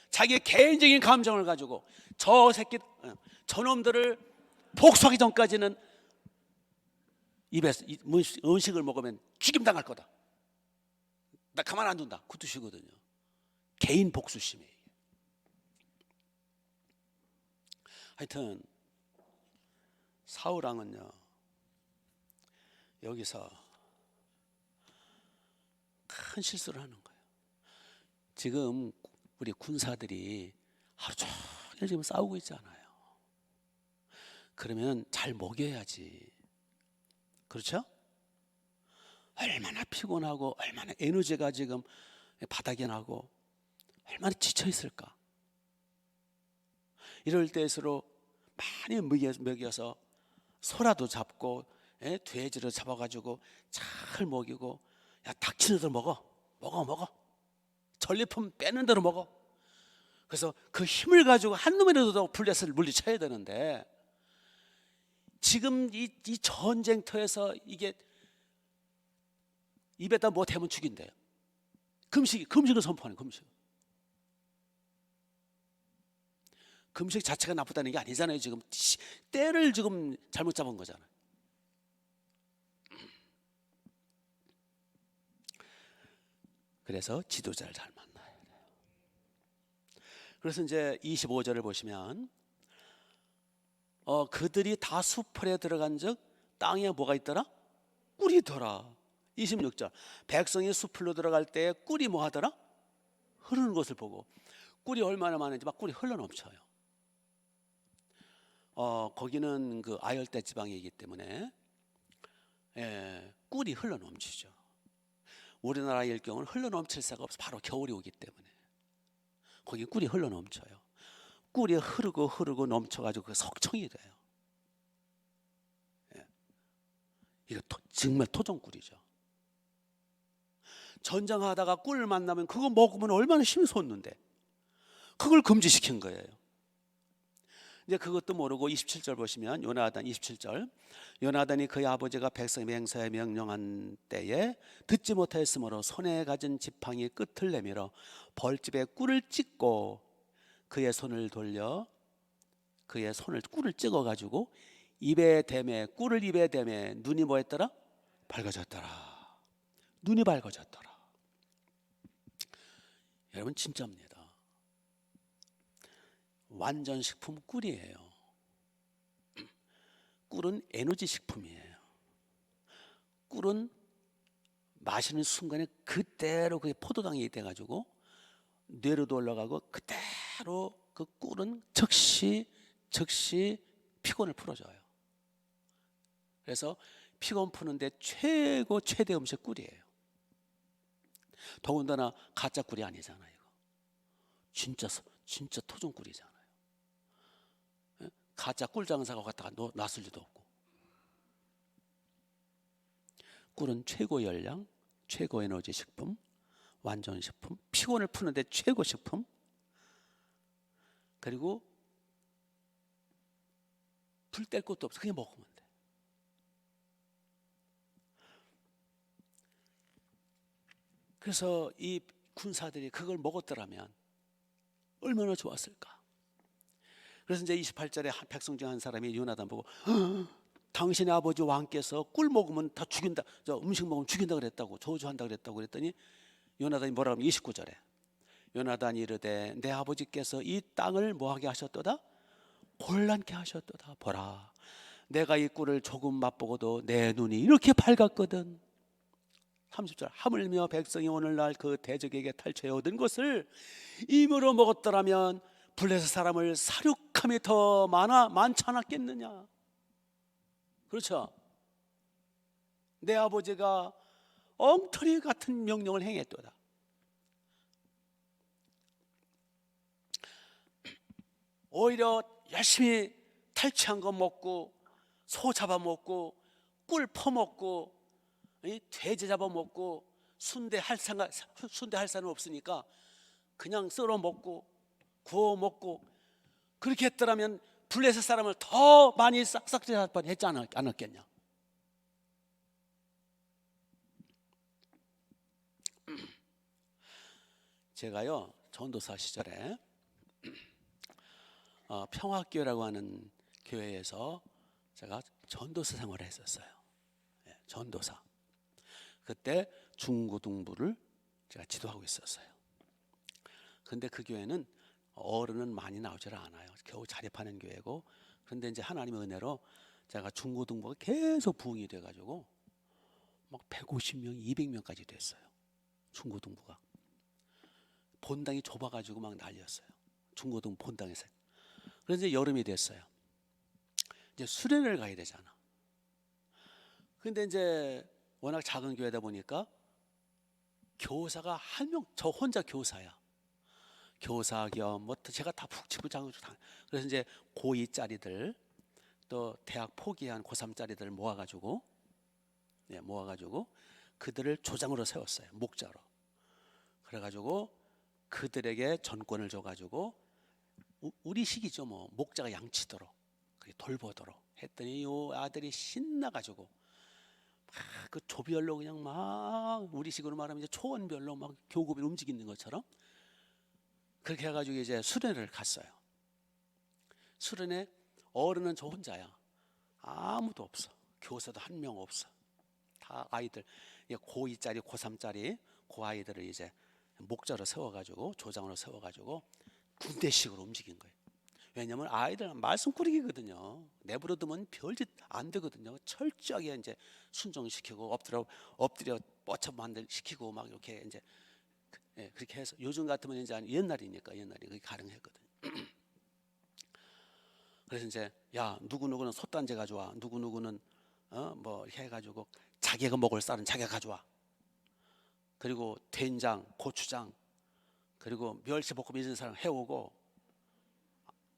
자기의 개인적인 감정을 가지고 저놈들을 복수하기 전까지는 입에서 음식을 먹으면 죽임당할 거다, 나 가만 안 둔다, 그 뜻이거든요. 개인 복수심이에요. 하여튼 사울왕은요, 여기서 큰 실수를 하는 거예요. 지금 우리 군사들이 하루 종일 지금 싸우고 있잖아요. 그러면 잘 먹여야지. 그렇죠? 얼마나 피곤하고 얼마나 에너지가 지금 바닥이 나고 얼마나 지쳐 있을까. 이럴 때일수록 많이 먹여서 소라도 잡고 돼지를 잡아가지고 잘 먹이고, 야, 닥치는 대로 먹어. 전리품 빼는 대로 먹어. 그래서 그 힘을 가지고 한 놈이라도 블레셋을 물리쳐야 되는데, 지금 이 전쟁터에서 이게 입에다 뭐 대면 죽인대요. 금식을 선포하는 금식 자체가 나쁘다는 게 아니잖아요. 지금 때를 지금 잘못 잡은 거잖아요. 그래서 지도자를 잘 만나야 돼요. 그래서 이제 25절을 보시면 그들이 다 수풀에 들어간 즉 땅에 뭐가 있더라? 꿀이 있더라. 26절, 백성이 수풀로 들어갈 때 꿀이 뭐 하더라? 흐르는 것을 보고. 꿀이 얼마나 많은지 막 꿀이 흘러 넘쳐요. 거기는 그 아열대 지방이기 때문에 꿀이 흘러 넘치죠. 우리나라의 경우는 흘러 넘칠 새가 없어. 바로 겨울이 오기 때문에 거기 꿀이 흘러 넘쳐요. 꿀이 흐르고 넘쳐가지고 그 석청이 돼요. 이거 정말 토종꿀이죠. 전쟁하다가 꿀을 만나면 그거 먹으면 얼마나 힘이 솟는데 그걸 금지시킨 거예요. 이제 그것도 모르고 27절 보시면 요나단 27절, 요나단이 그의 아버지가 백성 맹세에 명령한 때에 듣지 못하였으므로 손에 가진 지팡이 끝을 내밀어 벌집에 꿀을 찍고 그의 손을 돌려 꿀을 찍어가지고 입에 대매, 꿀을 입에 대매 눈이 뭐 했더라? 밝아졌더라. 눈이 밝아졌더라. 여러분 진짜입니다. 완전 식품 꿀이에요. 꿀은 에너지 식품이에요. 꿀은 마시는 순간에 그대로 그게 포도당이 돼가지고 뇌로도 올라가고 그대로 그 꿀은 즉시 피곤을 풀어줘요. 그래서 피곤 푸는데 최대 음식 꿀이에요. 더군다나 가짜 꿀이 아니잖아요. 이거 진짜 토종 꿀이잖아요. 가짜 꿀 장사가 갖다가 놨을 리도 없고. 꿀은 최고 열량, 최고 에너지 식품, 완전 식품, 피곤을 푸는데 최고 식품, 그리고 불 뗄 것도 없어. 그냥 먹으면 돼. 그래서 이 군사들이 그걸 먹었더라면 얼마나 좋았을까. 그래서 이제 28절에 백성 중 한 사람이 요나단 보고 당신의 아버지 왕께서 꿀 먹으면 다 죽인다, 저 음식 먹으면 죽인다 그랬다고, 저주한다 그랬다고 그랬더니 요나단이 뭐라 하면 29절에 요나단이 이르되 내 아버지께서 이 땅을 뭐하게 하셨도다? 곤란케 하셨도다. 보라, 내가 이 꿀을 조금 맛보고도 내 눈이 이렇게 밝았거든. 30절 하물며 백성이 오늘날 그 대적에게 탈취해 얻은 것을 임으로 먹었더라면 블레셋 사람을 사륙함이 더 많지 않았겠느냐. 그렇죠. 내 아버지가 엉터리 같은 명령을 행했도다. 오히려 열심히 탈취한 거 먹고 소 잡아먹고 꿀 퍼먹고 돼지 잡아먹고 순대 할 사는 없으니까 그냥 썰어 먹고 구워 먹고 그렇게 했더라면 블레셋 사람을 더 많이 싹싹질할 뻔했지 않았겠냐. 제가요 전도사 시절에 평화교회라고 하는 교회에서 제가 전도사 생활을 했었어요. 전도사. 그때 중고등부를 제가 지도하고 있었어요. 근데 그 교회는 어른은 많이 나오질 않아요. 겨우 자립하는 교회고. 그런데 이제 하나님의 은혜로 제가 중고등부가 계속 부흥이 돼가지고 막 150명, 200명까지 됐어요. 중고등부가. 본당이 좁아가지고 막 난리였어요. 중고등 본당에서. 그래서 이제 여름이 됐어요. 이제 수련회를 가야 되잖아. 근데 이제 워낙 작은 교회다 보니까 교사가 한 명, 저 혼자 교사야. 교사 겸 뭐 제가 다 푹 치고 자고 다. 그래서 이제 고2짜리들 또 대학 포기한 고3짜리들 모아가지고 그들을 조장으로 세웠어요. 목자로. 그래가지고 그들에게 전권을 줘가지고 우리식이죠 뭐 목자가 양치도록 돌보도록 했더니 요 아들이 신나가지고 그 조별로 그냥 막 우리식으로 말하면 이제 초원별로 막 교급이 움직이는 것처럼 그렇게 해가지고 이제 수련회를 갔어요. 수련회 어른은 저 혼자야. 아무도 없어. 교사도 한 명 없어. 다 아이들 고2짜리 고3짜리 그 아이들을 이제 목자로 세워가지고 조장으로 세워가지고 군대식으로 움직인 거예요. 왜냐하면 아이들은 말썽꾸러기거든요. 내버려두면 별짓 안 되거든요. 철저하게 이제 순종시키고 엎드려 뻗쳐 만들 시키고 막 이렇게 이제 그렇게 해서 요즘 같으면 이제 옛날이니까 옛날에 그게 가능했거든. 그래서 이제 야 누구는 솥단지 가져와, 누구는 뭐 해가지고 자기가 먹을 쌀은 자기가 가져와. 그리고 된장, 고추장, 그리고 멸치볶음 있는 사람 해오고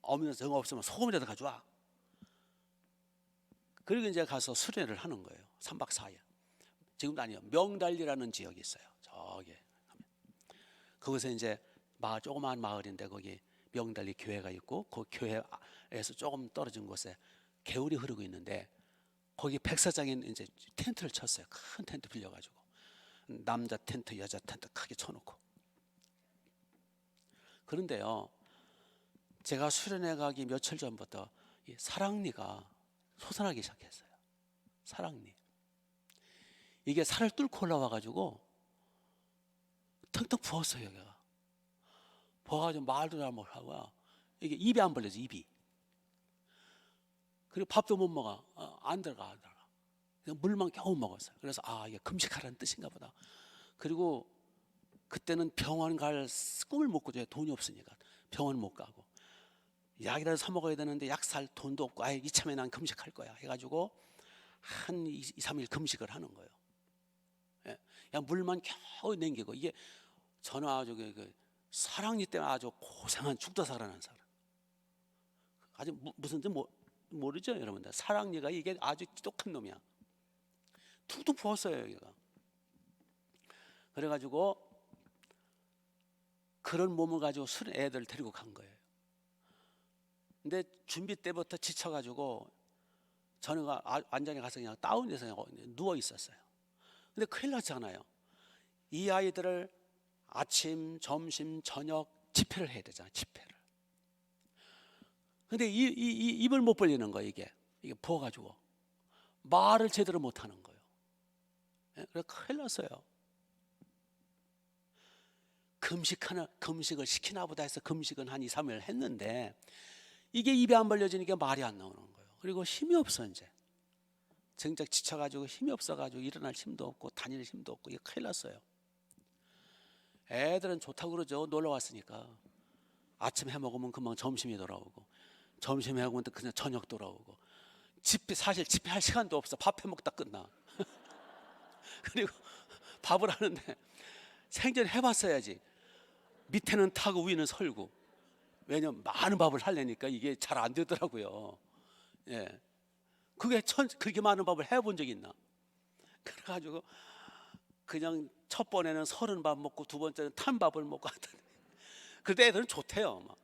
없는 정 없으면 소금이라도 가져와. 그리고 이제 가서 수련회를 하는 거예요. 3박 4일. 지금도 아니에요. 명달리라는 지역이 있어요. 저기 그곳에 이제 조그마한 마을인데 거기 명달리 교회가 있고 그 교회에서 조금 떨어진 곳에 개울이 흐르고 있는데 거기 백사장에 이제 텐트를 쳤어요. 큰 텐트 빌려가지고 남자 텐트, 여자 텐트 크게 쳐놓고. 그런데요, 제가 수련회 가기 며칠 전부터 이 사랑니가 솟아나기 시작했어요. 사랑니. 이게 살을 뚫고 올라와가지고 텅텅 부었어요. 여기가 부어가지고 말도 잘 못하고요. 이게 입이 안 벌려져. 입이. 그리고 밥도 못 먹어. 안 들어가. 물만 겨우 먹었어요. 그래서 이게 금식하라는 뜻인가 보다. 그리고 그때는 병원 갈 꿈을 못 꾸죠. 돈이 없으니까 병원 못 가고 약이라도 사 먹어야 되는데 약 살 돈도 없고 이참에 난 금식할 거야 해가지고 한 2, 3일 금식을 하는 거예요. 그냥 물만 겨우 남기고. 이게 저는 아주 그 사랑니 때문에 아주 고생한 죽다 살아난 사람. 아주 무슨지 모르죠 여러분들. 사랑니가 이게 아주 똑똑한 놈이야. 툭툭 부었어요 여기가. 그래가지고 그런 몸을 가지고 애들 데리고 간 거예요. 근데 준비 때부터 지쳐가지고 저는 완전히 가서 그냥 다운돼서 누워 있었어요. 근데 큰일 났잖아요. 이 아이들을 아침, 점심, 저녁 집회를 해야 되잖아요. 집회를. 근데 입을 못 벌리는 거예요. 이게 부어가지고 말을 제대로 못 하는 거예요. 예? 그래서 큰일 났어요. 금식을 시키나 보다 해서 금식은 한 2, 3일 했는데 이게 입이 안 벌려지니까 말이 안 나오는 거예요. 그리고 힘이 없어. 이제 정작 지쳐가지고 힘이 없어가지고 일어날 힘도 없고 다닐 힘도 없고 이게 큰일 났어요. 애들은 좋다고 그러죠. 놀러 왔으니까. 아침 해 먹으면 금방 점심이 돌아오고, 점심 해 먹으면 또 그냥 저녁 돌아오고, 사실 집회할 시간도 없어. 밥 해 먹다 끝나. 그리고 밥을 하는데 생전 해봤어야지. 밑에는 타고 위는 설고. 왜냐면 많은 밥을 하려니까 이게 잘 안 되더라고요. 예, 그렇게 많은 밥을 해본 적이 있나? 그래가지고 그냥 첫 번에는 30밥 먹고 두 번째는 탄 밥을 먹고 하더니 그때 애들은 좋대요. 막.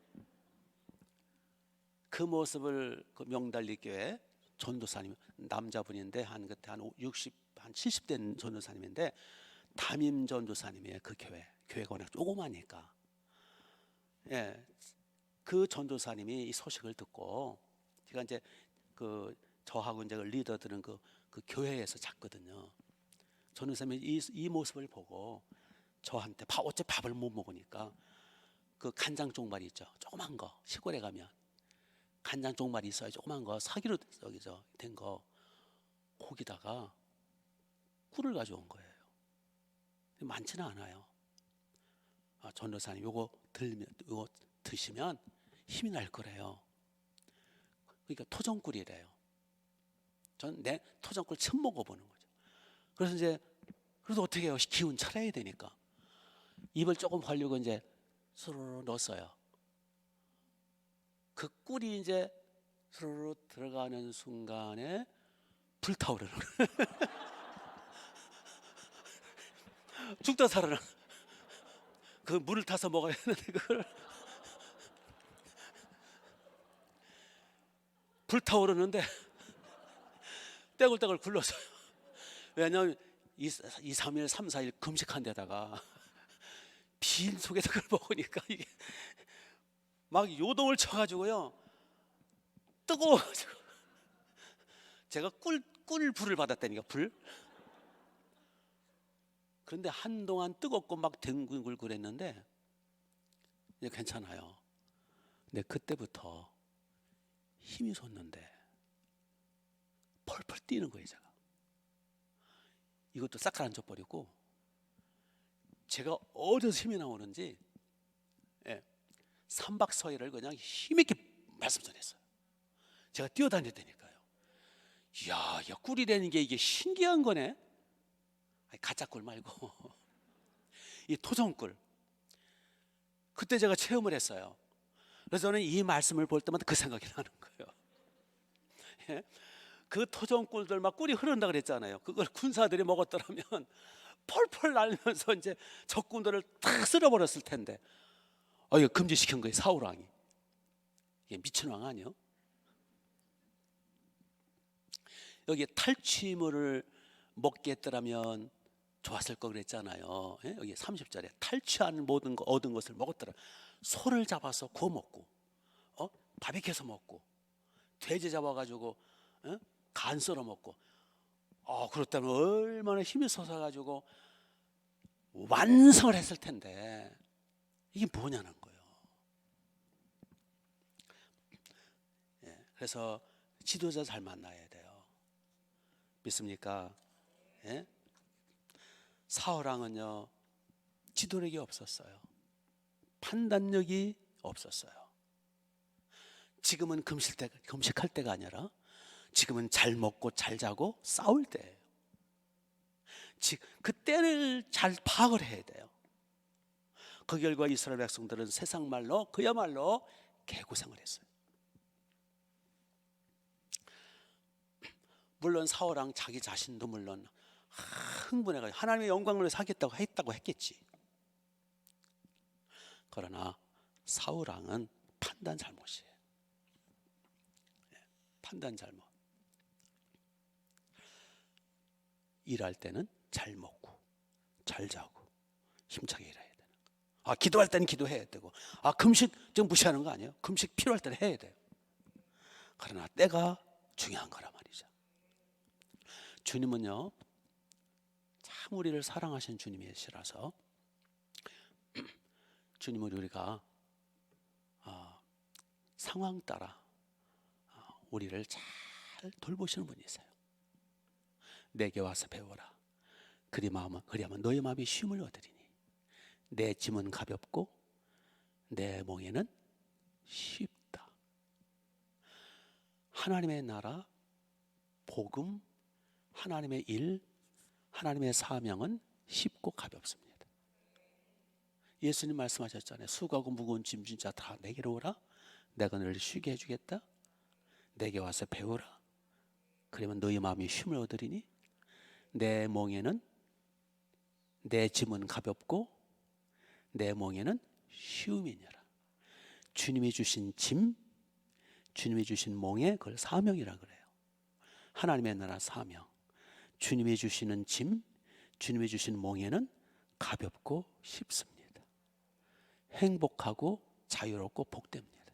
그 모습을 그 명달리 교회 전도사님, 남자분인데 그때 한 60, 한 70대 전도사님인데 담임 전도사님이에요. 그 교회가 워낙 조그마니까. 예, 그 전도사님이 이 소식을 듣고, 제가 이제 저하고 이제 리더들은 그 교회에서 잤거든요. 전도사님이 이 모습을 보고 저한테 어째 밥을 못 먹으니까 그 간장 종말이 있죠. 조그만 거, 시골에 가면 간장 종말이 있어요. 조그만 거 사기로 된 거, 거기다가 꿀을 가져온 거예요. 많지는 않아요. 전도사님 요거 드시면 힘이 날 거래요. 그러니까 토종꿀이래요. 전 내 토종꿀 처음 먹어보는 거죠. 그래서 어떻게 해요? 기운 차려야 되니까 입을 조금 벌리고 이제 스르르 넣었어요. 그 꿀이 이제 스르르 들어가는 순간에 불타오르는 죽다 살아나. 그 물을 타서 먹어야 되는데 그걸 불타오르는데 떼굴떼굴 굴러서요. 왜냐하면 2, 3일, 3, 4일 금식한 데다가 빈 속에서 그걸 먹으니까 이게 막 요동을 쳐가지고요. 뜨거워가지고 제가 꿀 불을 받았다니까, 불. 그런데 한동안 뜨겁고 막 댕글굴 그랬는데 이제 괜찮아요. 근데 그때부터 힘이 솟는데 펄펄 뛰는 거예요. 제가 이것도 싹 가라앉아 버리고, 제가 어디서 힘이 나오는지 3박 4일을 그냥 힘있게 말씀 전했어요. 제가 뛰어다녔다니까요. 이야, 꿀이라는 게 이게 신기한 거네. 가짜 꿀 말고 이 토종꿀. 그때 제가 체험을 했어요. 그래서 저는 이 말씀을 볼 때마다 그 생각이 나는 거예요. 예? 그 토종꿀들 막 꿀이 흐른다 그랬잖아요. 그걸 군사들이 먹었더라면 펄펄 날면서 이제 적군들을 탁 쓸어버렸을 텐데, 이거 금지시킨 거예요. 사울 왕이. 이게 미친 왕 아니요? 여기 탈취물을 먹게 했더라면 좋았을 거 그랬잖아요. 예? 여기 30절에 탈취한 모든 거 얻은 것을 먹었더라. 소를 잡아서 구워 먹고, 바비큐해서 먹고, 돼지 잡아가지고 간 썰어 먹고. 그렇다면 얼마나 힘이 솟아가지고 완성을 했을 텐데 이게 뭐냐는 거예요. 예, 그래서 지도자 잘 만나야 돼요. 믿습니까? 예? 사울왕은요, 지도력이 없었어요. 판단력이 없었어요. 지금은 금식할 때가 아니라 지금은 잘 먹고 잘 자고 싸울 때예요. 그때를 잘 파악을 해야 돼요. 그 결과 이스라엘 백성들은 세상 말로 그야말로 개고생을 했어요. 물론 사울왕 자기 자신도 물론 흥분해가지고 하나님의 영광을 위해서 하겠다고 했겠지. 그러나 사울왕은 판단 잘못이에요. 판단 잘못. 일할 때는 잘 먹고 잘 자고 힘차게 일해야 되는 거. 기도할 때는 기도해야 되고, 금식 좀 무시하는 거 아니에요? 금식 필요할 때는 해야 돼요. 그러나 때가 중요한 거란 말이죠. 주님은요, 참 우리를 사랑하신 주님이시라서 주님은 우리가 상황 따라 우리를 잘 돌보시는 분이세요. 내게 와서 배워라. 그리하면 너의 마음이 쉼을 얻으리니 내 짐은 가볍고 내 몽에는 쉽다. 하나님의 나라, 복음, 하나님의 일, 하나님의 사명은 쉽고 가볍습니다. 예수님 말씀하셨잖아요. 수고하고 무거운 짐진 자 다 내게로 오라. 내가 너를 쉬게 해주겠다. 내게 와서 배우라. 그러면 너희 마음이 쉼을 얻으리니 내 몽에는 내 짐은 가볍고 내 몽에는 쉬움이니라. 주님이 주신 짐, 주님이 주신 몽에 그걸 사명이라 그래요. 하나님의 나라 사명. 주님이 주시는 짐, 주님이 주신 몽에는 가볍고 쉽습니다. 행복하고 자유롭고 복됩니다.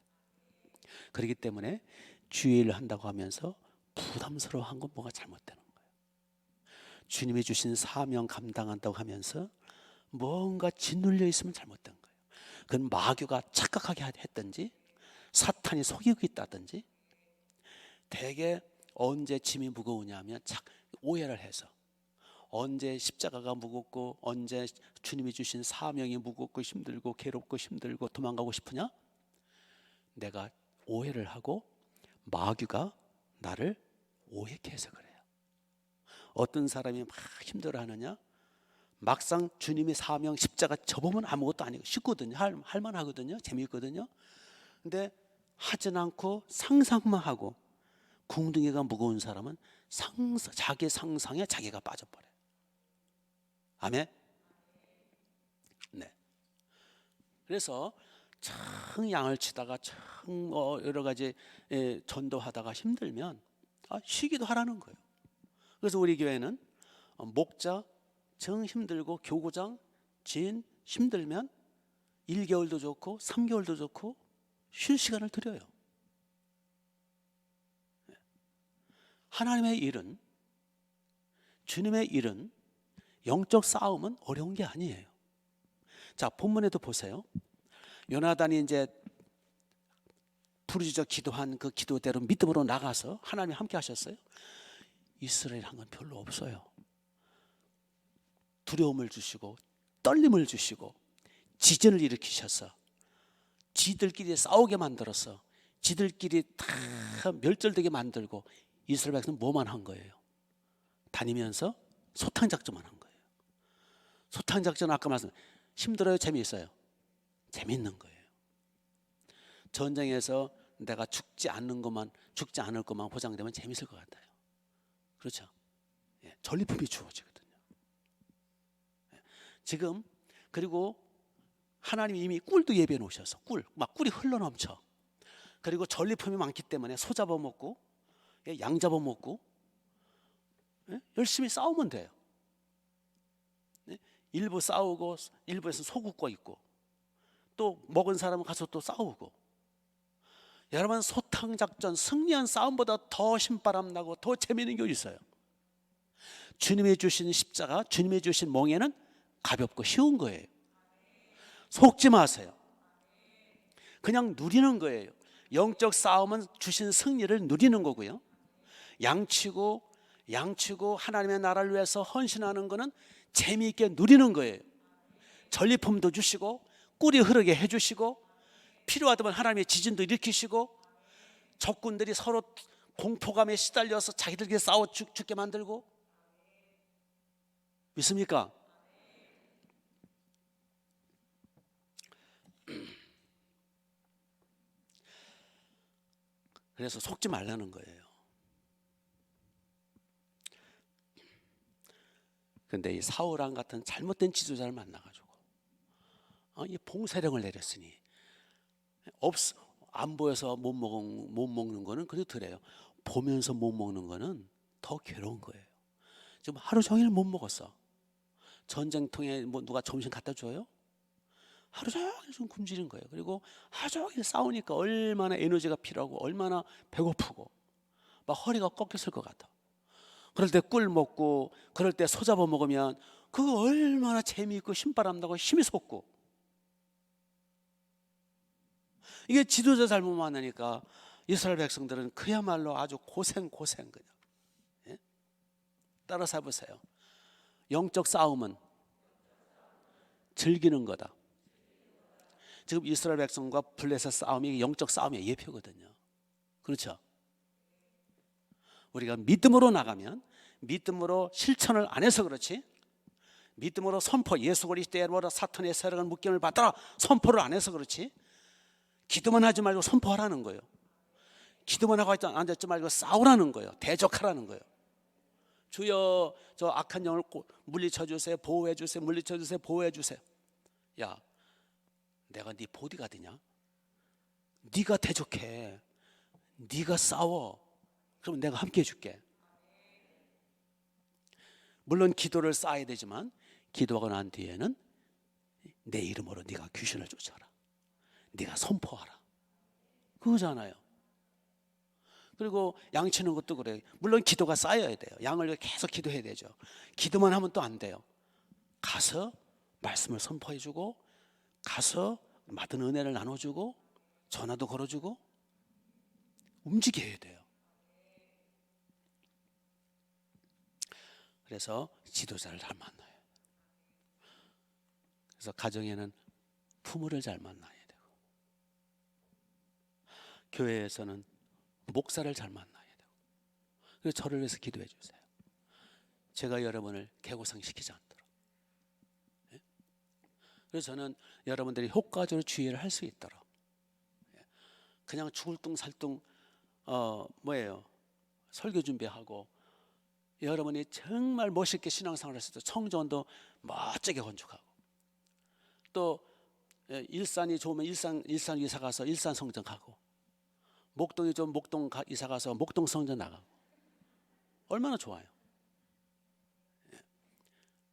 그렇기 때문에 주의 일을 한다고 하면서 부담스러워한 건 뭐가 잘못되는 거예요. 주님이 주신 사명 감당한다고 하면서 뭔가 짓눌려 있으면 잘못된 거예요. 그건 마귀가 착각하게 했든지 사탄이 속이고 있다든지, 대개 언제 짐이 무거우냐면 오해를 해서 언제 십자가가 무겁고 언제 주님이 주신 사명이 무겁고 힘들고 괴롭고 힘들고 도망가고 싶으냐? 내가 오해를 하고 마귀가 나를 오해케 해서 그래요. 어떤 사람이 막 힘들어하느냐? 막상 주님의 사명 십자가 접으면 아무것도 아니고 쉽거든요. 할만하거든요. 재미있거든요. 근데 하진 않고 상상만 하고 궁둥이가 무거운 사람은 자기 상상에 자기가 빠져버려요. 아멘? 네. 그래서 참 양을 치다가 참 여러 가지 전도하다가 힘들면 쉬기도 하라는 거예요. 그래서 우리 교회는 목자 정 힘들고 교구장 진 힘들면 1개월도 좋고 3개월도 좋고 쉴 시간을 드려요. 하나님의 일은, 주님의 일은 영적 싸움은 어려운 게 아니에요. 자, 본문에도 보세요. 요나단이 이제 부르짖어 기도한 그 기도대로 믿음으로 나가서 하나님이 함께 하셨어요. 이스라엘 한 건 별로 없어요. 두려움을 주시고 떨림을 주시고 지진을 일으키셔서 지들끼리 싸우게 만들어서 지들끼리 다 멸절되게 만들고 이스라엘 백성은 뭐만 한 거예요? 다니면서 소탕작전만 한 거예요. 소탕작전 아까 말씀 힘들어요? 재미있어요? 재미있는 거예요. 전쟁에서 내가 죽지 않을 것만 보장되면 재밌을 것 같아요. 그렇죠? 예, 전리품이 주어지거든요. 예, 지금 그리고 하나님이 이미 꿀도 예비해 놓으셔서 꿀이 흘러넘쳐. 그리고 전리품이 많기 때문에 소 잡아먹고 양 잡아먹고 열심히 싸우면 돼요. 일부 싸우고 일부에서 소 굽고 있고 또 먹은 사람은 가서 또 싸우고. 여러분, 소탕작전 승리한 싸움보다 더 신바람 나고 더 재미있는 게 있어요. 주님이 주신 십자가, 주님이 주신 몽에는 가볍고 쉬운 거예요. 속지 마세요. 그냥 누리는 거예요. 영적 싸움은 주신 승리를 누리는 거고요. 양치고 하나님의 나라를 위해서 헌신하는 거는 재미있게 누리는 거예요. 전리품도 주시고 꿀이 흐르게 해주시고 필요하다면 하나님의 지진도 일으키시고 적군들이 서로 공포감에 시달려서 자기들끼리 싸워 죽게 만들고. 믿습니까? 그래서 속지 말라는 거예요. 근데 이 사울왕 같은 잘못된 지도자를 만나가지고 이 봉쇄령을 내렸으니 안 보여서 못 먹는 거는 그래도 덜해요. 보면서 못 먹는 거는 더 괴로운 거예요. 지금 하루 종일 못 먹었어. 전쟁통에 누가 점심 갖다 줘요? 하루 종일 좀 굶주린 거예요. 그리고 하루 종일 싸우니까 얼마나 에너지가 필요하고 얼마나 배고프고 막 허리가 꺾였을 것 같아. 그럴 때 꿀 먹고 그럴 때 소 잡아 먹으면 그거 얼마나 재미있고 신바람 나고 힘이 솟고. 이게 지도자 잘못 만나니까 이스라엘 백성들은 그야말로 아주 고생 그냥. 예? 따라서 해보세요. 영적 싸움은 즐기는 거다. 지금 이스라엘 백성과 블레셋 싸움이 영적 싸움의 예표거든요. 그렇죠? 우리가 믿음으로 나가면, 믿음으로 실천을 안 해서 그렇지, 믿음으로 선포, 예수 그리스도의 이름으로 사탄의 세력을 묶임을 받아라 선포를 안 해서 그렇지, 기도만 하지 말고 선포하라는 거예요. 기도만 하고 앉았지 말고 싸우라는 거예요. 대적하라는 거예요. 주여 저 악한 영을 물리쳐 주세요. 보호해 주세요. 물리쳐 주세요. 보호해 주세요. 야, 내가 네 보디가드냐? 네가 대적해. 네가 싸워. 그럼 내가 함께 해줄게. 물론 기도를 쌓아야 되지만 기도하고 난 뒤에는 내 이름으로 네가 귀신을 쫓아라. 네가 선포하라. 그거잖아요. 그리고 양 치는 것도 그래요. 물론 기도가 쌓여야 돼요. 양을 계속 기도해야 되죠. 기도만 하면 또 안 돼요. 가서 말씀을 선포해주고, 가서 받은 은혜를 나눠주고, 전화도 걸어주고, 움직여야 돼요. 그래서 지도자를 잘 만나요. 그래서 가정에는 부모를 잘 만나야 되고, 교회에서는 목사를 잘 만나야 되고. 그래서 저를 위해서 기도해 주세요. 제가 여러분을 개고생 시키지 않도록. 예? 그래서 저는 여러분들이 효과적으로 주의를 할 수 있도록, 그냥 죽을 뚱살뚱 설교 준비하고, 여러분이 정말 멋있게 신앙생활을 했을 때 청전도 멋지게 건축하고, 또 일산이 좋으면 일산 이사 가서 일산 성전 가고, 목동이 좀 목동 이사 가서 목동 성전 나가고, 얼마나 좋아요.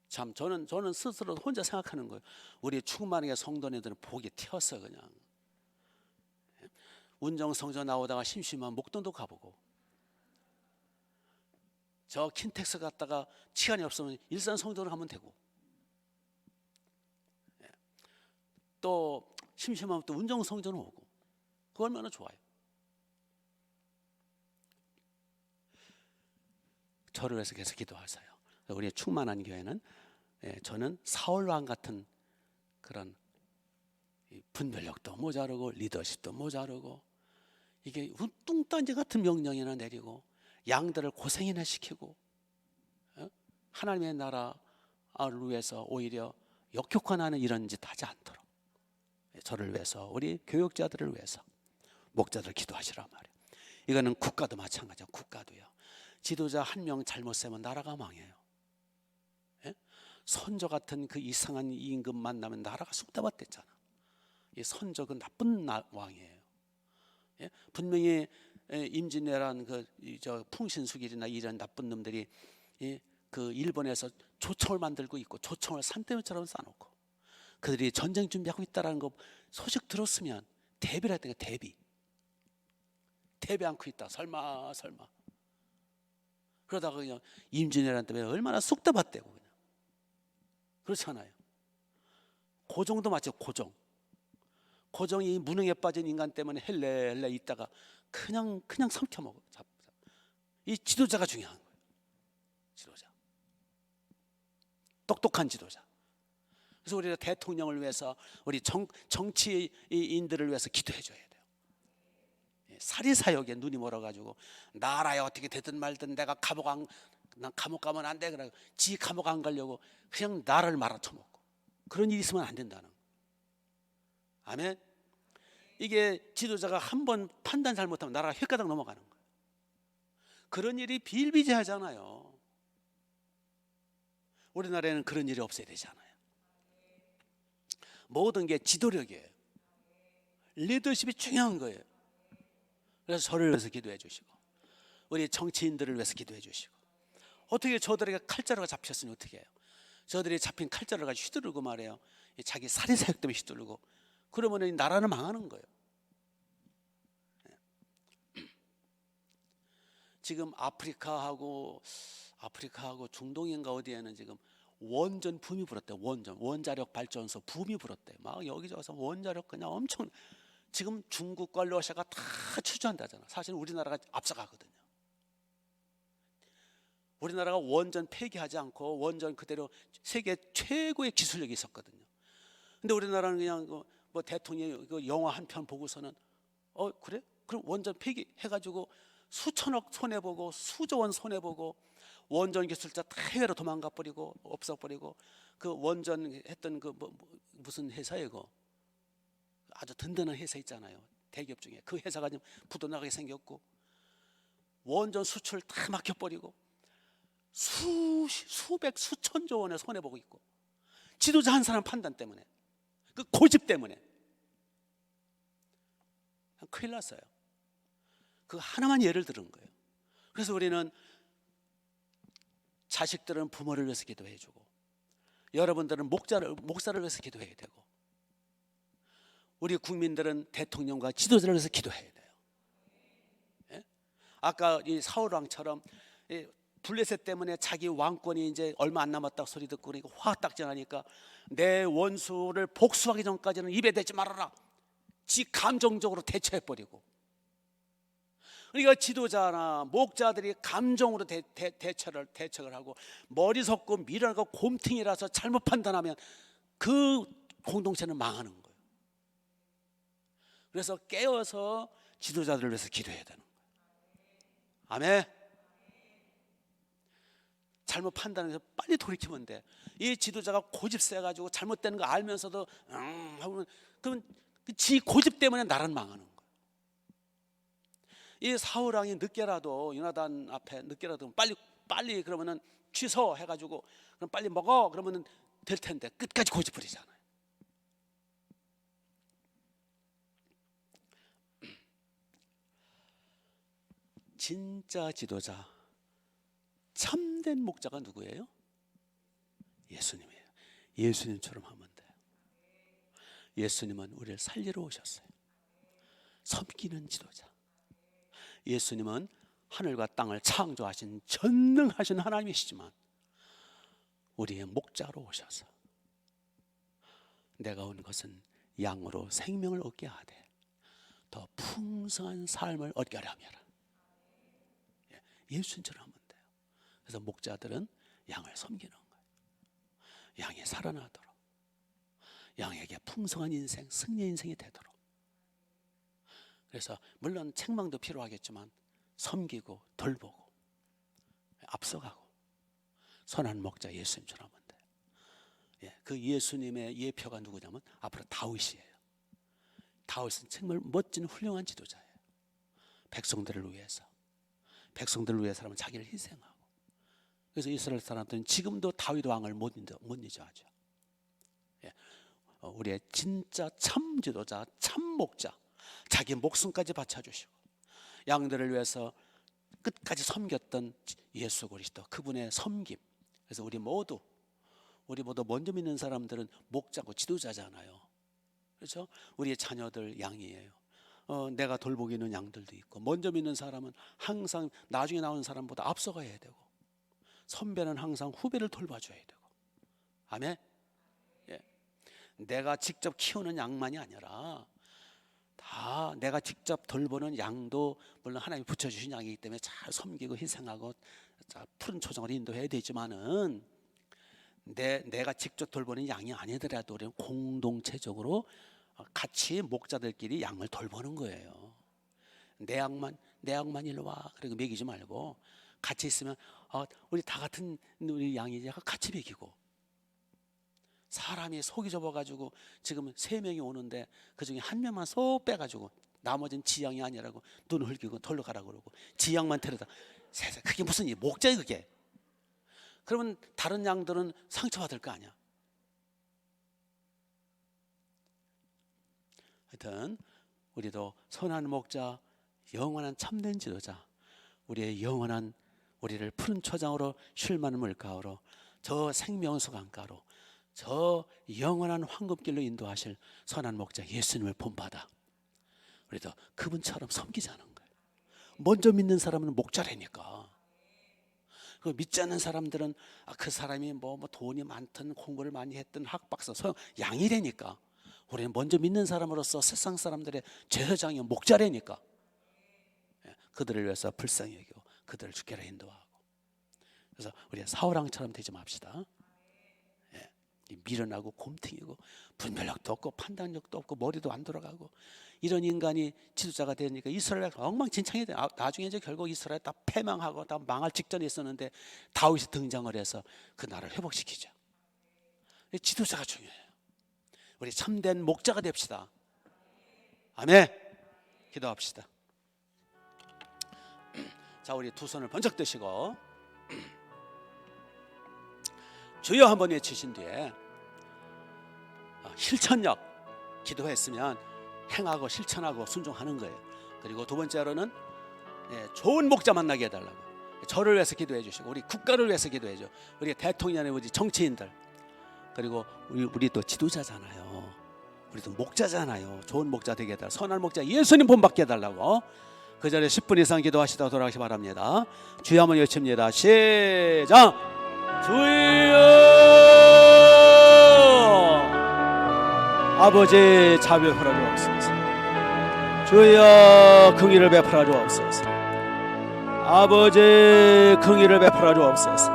참 저는 스스로 혼자 생각하는 거예요. 우리 충만하게 성도님들은 복이 튀었어. 그냥 운정 성전 나오다가 심심하면 목동도 가보고, 저 킨텍스 갔다가 시간이 없으면 일산 성전을 가면 되고, 또 심심하면 또 운정 성전 오고. 그거 얼마나 좋아요. 저를 위해서 계속 기도하세요. 우리의 충만한 교회는, 저는 사울왕 같은 그런 분별력도 모자르고 리더십도 모자르고, 이게 뚱딴지 같은 명령이나 내리고 양들을 고생이나 시키고, 하나님의 나라를 위해서 오히려 역효과나는 이런 짓 하지 않도록, 저를 위해서, 우리 교육자들을 위해서 목자들 기도하시란 말이에요. 이거는 국가도 마찬가지예요. 국가도요. 지도자 한 명 잘못 세면 나라가 망해요. 선조 같은 그 이상한 임금 만나면 나라가 쑥다밭됐잖아. 이 선조 그 나쁜 왕이에요. 분명히 임진왜란 저 풍신수길이나 이런 나쁜 놈들이 그 일본에서 조청을 만들고 있고, 조청을 산더미처럼 쌓아놓고 그들이 전쟁 준비하고 있다라는 거 소식 들었으면 대비를 했던 거야. 대비 않고 있다. 설마. 그러다가 그냥 임진왜란 때문에 얼마나 쑥다밭되고 그냥. 그렇잖아요. 고종도 마찬가지. 고종이 무능에 빠진 인간 때문에 헬레 있다가 그냥 삼켜먹어. 이 지도자가 중요한 거예요. 지도자. 똑똑한 지도자. 그래서 우리가 대통령을 위해서, 우리 정치인들을 위해서 기도해 줘야 돼요. 사리사욕에 눈이 멀어가지고 나라에 어떻게 되든 말든 내가 난 감옥 가면 안 돼. 그러고 지 감옥 안 가려고 그냥 나라를 말아쳐먹고, 그런 일이 있으면 안 된다는 거예요. 아멘. 이게 지도자가 한 번 판단 잘못하면 나라가 획가닥 넘어가는 거예요. 그런 일이 비일비재하잖아요. 우리나라에는 그런 일이 없어야 되잖아요. 모든 게 지도력이에요. 리더십이 중요한 거예요. 그래서 저를 위해서 기도해 주시고, 우리 정치인들을 위해서 기도해 주시고. 어떻게 저들에게 칼자루가 잡혔으니 어떻게 해요? 저들이 잡힌 칼자루를 가지고 휘두르고 말해요. 자기 살인 사역 때문에 휘둘리고 그러면 이 나라는 망하는 거예요. 지금 아프리카하고 중동인가 어디에는 지금 원전 붐이 불었대. 원자력 발전소 붐이 불었대. 막 여기저기서 원자력 그냥 엄청. 지금 중국과 러시아가 다 추진한다잖아. 사실 우리나라가 앞서가거든요. 우리나라가 원전 폐기하지 않고 원전 그대로 세계 최고의 기술력이 있었거든요. 근데 우리나라는 그냥 뭐 대통령이 영화 한 편 보고서는 그래? 그럼 원전 폐기해가지고 수천억 손해보고 수조 원 손해보고 원전 기술자 다 해외로 도망가 버리고 없어버리고 그 원전 했던 무슨 회사예요? 그 아주 든든한 회사 있잖아요. 대기업 중에 그 회사가 좀 부도나게 생겼고 원전 수출 다 막혀버리고 수백 수천조 원의 손해보고 있고 지도자 한 사람 판단 때문에 그 고집 때문에 큰일 났어요. 그 하나만 예를 들은 거예요. 그래서 우리는 자식들은 부모를 위해서 기도해주고 여러분들은 목사를 위해서 기도해야 되고 우리 국민들은 대통령과 지도자를 위해서 기도해야 돼요. 예? 아까 이 사울왕처럼 블레셋 때문에 자기 왕권이 이제 얼마 안 남았다고 소리 듣고 그러니까 화딱지나니까 내 원수를 복수하기 전까지는 입에 대지 말아라. 지 감정적으로 대처해버리고 그러니까 지도자나 목자들이 감정으로 대처를 하고 머리 섰고 미련하고 곰탱이라서 잘못 판단하면 그 공동체는 망하는 거예요. 그래서 깨어서 지도자들을 위해서 기도해야 되는 거예요. 아멘. 잘못 판단해서 빨리 돌이키면 돼. 이 지도자가 고집 세가지고 잘못되는 거 알면서도 하면 그러면 지 고집 때문에 나라는 망하는 거예요. 이 사울왕이 늦게라도 요나단 앞에 늦게라도 빨리 그러면은 취소해가지고 그럼 빨리 먹어 그러면은 될 텐데 끝까지 고집 부리잖아요. 진짜 지도자, 참된 목자가 누구예요? 예수님이에요. 예수님처럼 하면 돼요. 예수님은 우리를 살리러 오셨어요. 섬기는 지도자. 예수님은 하늘과 땅을 창조하신 전능하신 하나님이시지만 우리의 목자로 오셔서 내가 온 것은 양으로 생명을 얻게 하되 더 풍성한 삶을 얻게 하려 함이라. 예수님처럼 하면 돼요. 그래서 목자들은 양을 섬기는 거예요. 양이 살아나도록 양에게 풍성한 인생, 승리의 인생이 되도록. 그래서 물론 책망도 필요하겠지만 섬기고 돌보고 앞서가고 선한 목자 예수님처럼 하면 돼요. 그 예수님의 예표가 누구냐면 앞으로 다윗이에요. 다윗은 정말 멋진 훌륭한 지도자예요. 백성들을 위해서라면 자기를 희생하고. 그래서 이스라엘 사람들은 지금도 다윗 왕을 못 잊어하죠. 우리의 진짜 참 지도자, 참 목자, 자기 목숨까지 바쳐주시고 양들을 위해서 끝까지 섬겼던 예수 그리스도, 그분의 섬김. 그래서 우리 모두 먼저 믿는 사람들은 목자고 지도자잖아요. 그렇죠? 우리의 자녀들 양이에요. 내가 돌보기는 양들도 있고 먼저 믿는 사람은 항상 나중에 나오는 사람보다 앞서가야 되고 선배는 항상 후배를 돌봐줘야 되고. 아멘. 내가 직접 키우는 양만이 아니라 다 내가 직접 돌보는 양도 물론 하나님이 붙여주신 양이기 때문에 잘 섬기고 희생하고 푸른 초장으로 인도해야 되지만은 내가 직접 돌보는 양이 아니더라도 우리는 공동체적으로 같이 목자들끼리 양을 돌보는 거예요. 내 양만 일로 와 그리고 먹이지 말고 같이 있으면 우리 다 같은 우리 양이지 같이 먹이고. 사람이 속이 좁아가지고 지금 3명이 오는데 그중에 1명만 쏙 빼가지고 나머지는 지양이 아니라고 눈 흘기고 돌러 가라고 그러고 지양만 데려다. 세상 그게 무슨 목자야 그게. 그러면 다른 양들은 상처받을 거 아니야. 하여튼 우리도 선한 목자, 영원한 참된 지도자, 우리의 영원한 우리를 푸른 초장으로 쉴 만한 물가로 저 생명수 강가로 저 영원한 황금길로 인도하실 선한 목자 예수님을 본받아 우리도 그분처럼 섬기자는 거예요. 먼저 믿는 사람은 목자라니까. 그 믿지 않는 사람들은 그 사람이 뭐 돈이 많든 공부를 많이 했든 학박사 양이라니까. 우리는 먼저 믿는 사람으로서 세상 사람들의 제사장이 목자라니까. 그들을 위해서 불쌍히 여기고 그들을 주께로 인도하고. 그래서 우리 사울왕처럼 되지 맙시다. 미련하고 곰탱이고 분별력도 없고 판단력도 없고 머리도 안 돌아가고 이런 인간이 지도자가 되니까 이스라엘 엉망진창이 돼. 나중에 이제 결국 이스라엘 다 패망하고 다 망할 직전에 있었는데 다윗이 등장을 해서 그 나라를 회복시키죠. 지도자가 중요해요. 우리 참된 목자가 됩시다. 아멘. 기도합시다. 자, 우리 두 손을 번쩍 드시고 주여 한번 외치신 뒤에 실천력 기도했으면 행하고 실천하고 순종하는 거예요. 그리고 두 번째로는 좋은 목자 만나게 해달라고. 저를 위해서 기도해 주시고 우리 국가를 위해서 기도해 줘. 우리 대통령이 우리 정치인들 그리고 우리 또 지도자잖아요. 우리도 목자잖아요. 좋은 목자 되게 해달라. 선한 목자 예수님 본받게 해달라고. 그 자리에 10분 이상 기도하시다가 돌아가시 바랍니다. 주여 한번 외칩니다. 시작. 주여 아버지 자비를 베풀어 주옵소서. 주여 긍휼을 베풀어 주옵소서. 아버지 긍휼을 베풀어 주옵소서.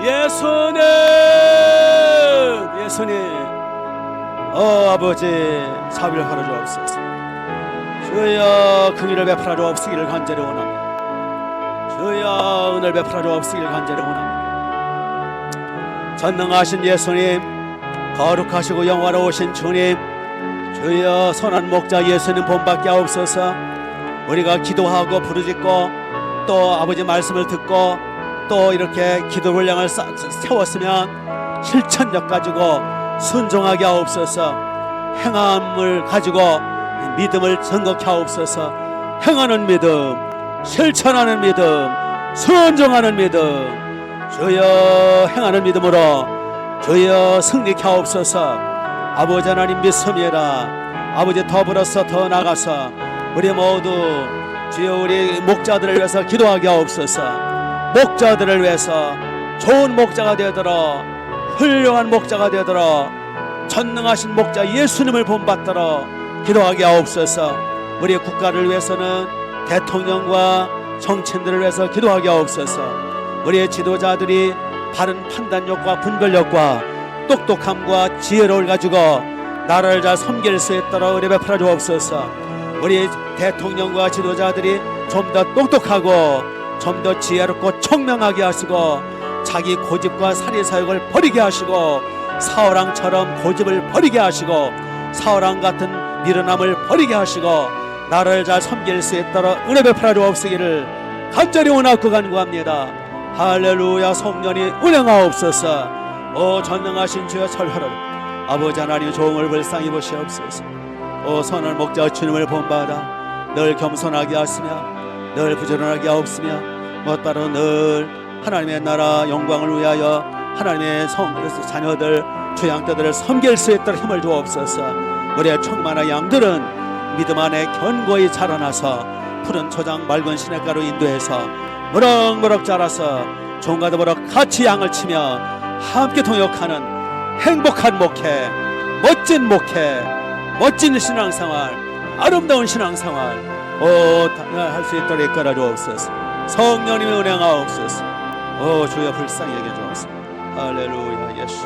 예수님 아버지 자비를 베풀어 주옵소서. 주여 긍휼을 베풀어 주옵시기를 간절히 원합니다. 주여 은혜를 베풀어 주옵시기를 간절히 원합니다. 전능하신 예수님, 거룩하시고 영화로우신 주님, 주여 선한 목자 예수님 본받게 하옵소서. 우리가 기도하고 부르짖고 또 아버지 말씀을 듣고 또 이렇게 기도 분량을 세웠으면 실천력 가지고 순종하게 하옵소서. 행함을 가지고 믿음을 전곡케 하옵소서. 행하는 믿음, 실천하는 믿음, 순종하는 믿음, 주여 행하는 믿음으로 주여 승리케 하옵소서. 아버지 하나님 믿습니다. 아버지 더불어서 더 나가서 우리 모두 주여 우리 목자들을 위해서 기도하게 하옵소서. 목자들을 위해서 좋은 목자가 되도록 훌륭한 목자가 되도록 전능하신 목자 예수님을 본받도록 기도하게 하옵소서. 우리 국가를 위해서는 대통령과 정치인들을 위해서 기도하게 하옵소서. 우리의 지도자들이 바른 판단력과 분별력과 똑똑함과 지혜를 가지고 나라를 잘 섬길 수 있도록 은혜 베풀어 주옵소서. 우리 대통령과 지도자들이 좀 더 똑똑하고 좀 더 지혜롭고 청명하게 하시고 자기 고집과 사리사욕을 버리게 하시고 사울왕처럼 고집을 버리게 하시고 사울왕 같은 미련함을 버리게 하시고 나라를 잘 섬길 수 있도록 은혜 베풀어 주옵시기를 간절히 원하고 간구합니다. 할렐루야. 성령이 운행하옵소서. 오 전능하신 주여 철하를 아버지 하나님 종을 불쌍히 보시옵소서. 오 선한 목자 주님을 본받아 늘 겸손하게 하시며 늘 부지런하게 하옵시며 무엇보다 늘 하나님의 나라 영광을 위하여 하나님의 자녀들 주양떼들을 섬길 수 있도록 힘을 주옵소서. 우리의 충만한 양들은 믿음 안에 견고히 자라나서 푸른 초장 맑은 시냇가로 인도해서 무럭무럭 자라서 종과 더불어 같이 양을 치며 함께 동역하는 행복한 목회, 멋진 목회, 멋진 신앙생활, 아름다운 신앙생활 할 수 있도록 이끌어 주옵소서. 성령님의 운행하옵소서. 주여 불쌍히 여겨 주옵소서. 할렐루야. 예수